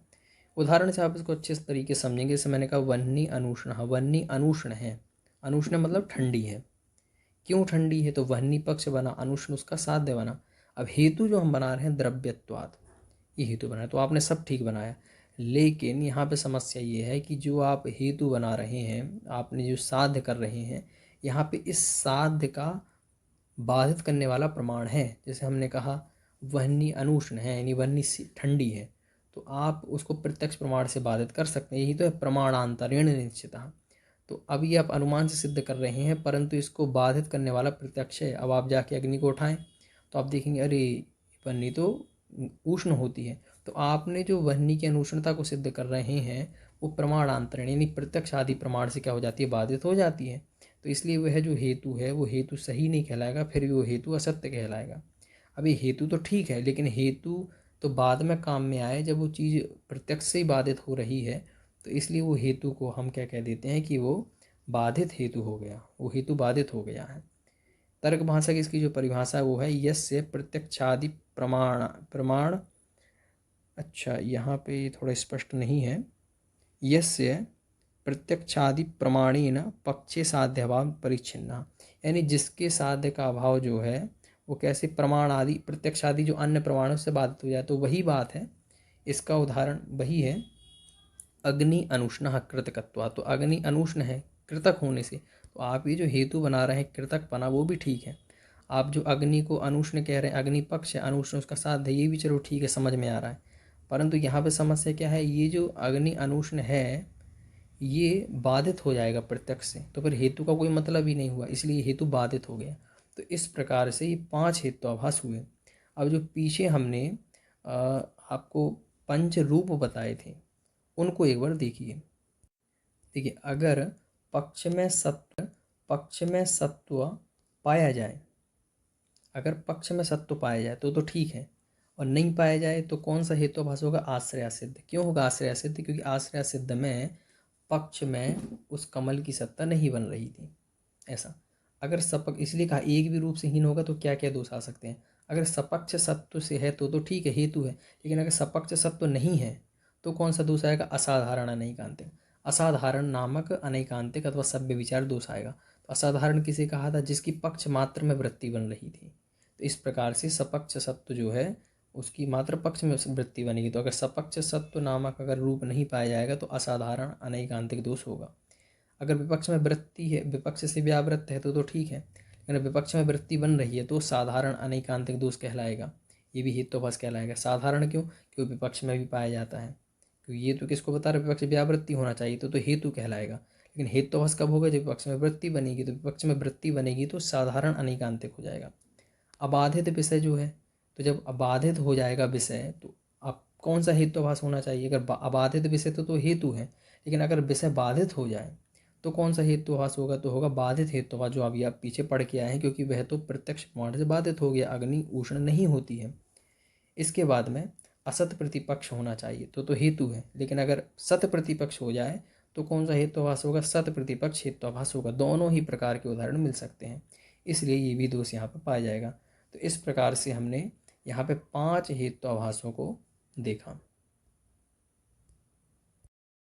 उदाहरण से आप इसको अच्छे तरीके से समझेंगे। जैसे मैंने कहा वन्नी अनुष्ण, वन्नी अनुष्ण है, अनुष्ण मतलब ठंडी है। क्यों ठंडी है, तो वहनी पक्ष बना, अनुष्ण उसका साध्य बना। अब हेतु जो हम बना रहे हैं द्रव्यत्वात्, ये हेतु बनाया, तो आपने सब ठीक बनाया। लेकिन यहाँ पे समस्या ये है कि जो आप हेतु बना रहे हैं, आपने जो साध्य कर रहे हैं, यहाँ पे इस साध्य का बाधित करने वाला प्रमाण है। जैसे हमने कहा वहनी अनुष्ण है, यानी वहनी ठंडी है, तो आप उसको प्रत्यक्ष प्रमाण से बाधित कर सकते हैं। यही तो है प्रमाणांतरेण निश्चितः। तो अब ये आप अनुमान से सिद्ध कर रहे हैं, परंतु इसको बाधित करने वाला प्रत्यक्ष है। अब आप जाके अग्नि को उठाएं तो आप देखेंगे अरे वह्नि तो उष्ण होती है। तो आपने जो वह्नि की अनुष्णता को सिद्ध कर रहे हैं वो प्रमाणांतरण यानी प्रत्यक्ष आदि प्रमाण से क्या हो जाती है, बाधित हो जाती है। तो इसलिए वह जो हेतु है वो हेतु सही नहीं कहलाएगा, फिर भी वो हेतु असत्य कहलाएगा। अभी हेतु तो ठीक है, लेकिन हेतु तो बाद में काम में आए जब वो चीज़ प्रत्यक्ष से ही बाधित हो रही है। तो इसलिए वो हेतु को हम क्या कह देते हैं कि वो बाधित हेतु हो गया, वो हेतु बाधित हो गया है। तर्क भाषा की इसकी जो परिभाषा है वो है यस्य प्रत्यक्षादि प्रमाण। अच्छा यहाँ पे ये थोड़ा स्पष्ट नहीं है। यस्य प्रत्यक्षादि प्रमाणेन पक्षे साध्यभाव परिच्छिन्ना, यानी जिसके साध्य का अभाव जो है वो कैसे प्रमाण आदि प्रत्यक्ष आदि जो अन्य प्रमाणों से बाधित हो जाए। तो वही बात है, इसका उदाहरण वही है अग्नि अनुष्ण कृतकत्वा। तो अग्नि अनुष्ण है कृतक होने से, तो आप ये जो हेतु बना रहे हैं कृतक बना, वो भी ठीक है। आप जो अग्नि को अनुष्ण कह रहे हैं, अग्नि पक्ष है, अनुष्ण उसका साध है, ये भी चलो ठीक है, समझ में आ रहा है। परंतु यहाँ पे समस्या क्या है, ये जो अग्नि अनुष्ण है ये बाधित हो जाएगा प्रत्यक्ष से, तो फिर हेतु का कोई मतलब ही नहीं हुआ, इसलिए हेतु बाधित हो गया। तो इस प्रकार से ये 5 हेतुआभास हुए। अब जो पीछे हमने आपको पंच रूप बताए थे उनको एक बार देखिए। देखिए अगर पक्ष में सत्व पाया जाए, अगर पक्ष में सत्व पाया जाए तो ठीक है, और नहीं पाया जाए तो कौन सा हेतुआभास होगा, आश्रय सिद्ध। क्यों होगा आश्रय सिद्ध, क्योंकि आश्रय सिद्ध में पक्ष में उस कमल की सत्ता नहीं बन रही थी। ऐसा अगर सपक, इसलिए कहा एक भी रूप से हीन होगा तो क्या क्या दोष आ सकते हैं। अगर सपक्ष सत्व से है तो ठीक है, हेतु है। लेकिन अगर सपक्ष सत्व नहीं है तो कौन सा दोष आएगा? असाधारण अनैकांतिक। असाधारण नामक अनैकांतिक अथवा सभ्य विचार दोष आएगा। तो असाधारण किसे कहा था? जिसकी पक्ष मात्र में वृत्ति बन रही थी। तो इस प्रकार से सपक्ष सत्व जो है उसकी मात्र पक्ष में वृत्ति बनेगी। तो अगर सपक्ष सत्व नामक अगर रूप नहीं पाया जाएगा तो असाधारण अनैकांतिक दोष होगा। अगर विपक्ष में वृत्ति है, विपक्ष से व्यावृत्त है तो ठीक है, लेकिन विपक्ष में वृत्ति बन रही है तो साधारण अनैकांतिक दोष कहलाएगा। ये भी हेतुभास कहलाएगा। साधारण क्यों? क्योंकि विपक्ष में भी पाया जाता है। क्योंकि ये तो किसको बता रहा है? विपक्ष व्यावृत्ति होना चाहिए तो हेतु कहलाएगा। लेकिन हेतुभास कब होगा? जब विपक्ष में वृत्ति बनेगी। तो विपक्ष में वृत्ति बनेगी तो साधारण अनैकांतिक हो जाएगा। अबाधित विषय जो है, तो जब अबाधित हो जाएगा विषय तो अब कौन सा हेतुभास होना चाहिए? अगर अबाधित विषय तो हेतु है, लेकिन अगर विषय बाधित हो जाए तो कौन सा हेतुभास होगा? तो होगा बाधित हेतुभास, जो अभी आप पीछे पढ़ के आए हैं, क्योंकि वह तो प्रत्यक्ष प्रमाण से बाधित हो गया, अग्नि उष्ण नहीं होती है। इसके बाद में असत प्रतिपक्ष होना चाहिए तो हेतु है, लेकिन अगर सत प्रतिपक्ष हो जाए तो कौन सा हेतुभास होगा? सत प्रतिपक्ष हेतुभास होगा। दोनों ही प्रकार के उदाहरण मिल सकते हैं, इसलिए ये भी दोष यहाँ पर पाया जाएगा। तो इस प्रकार से हमने यहाँ पे 5 हेतुभासों को देखा।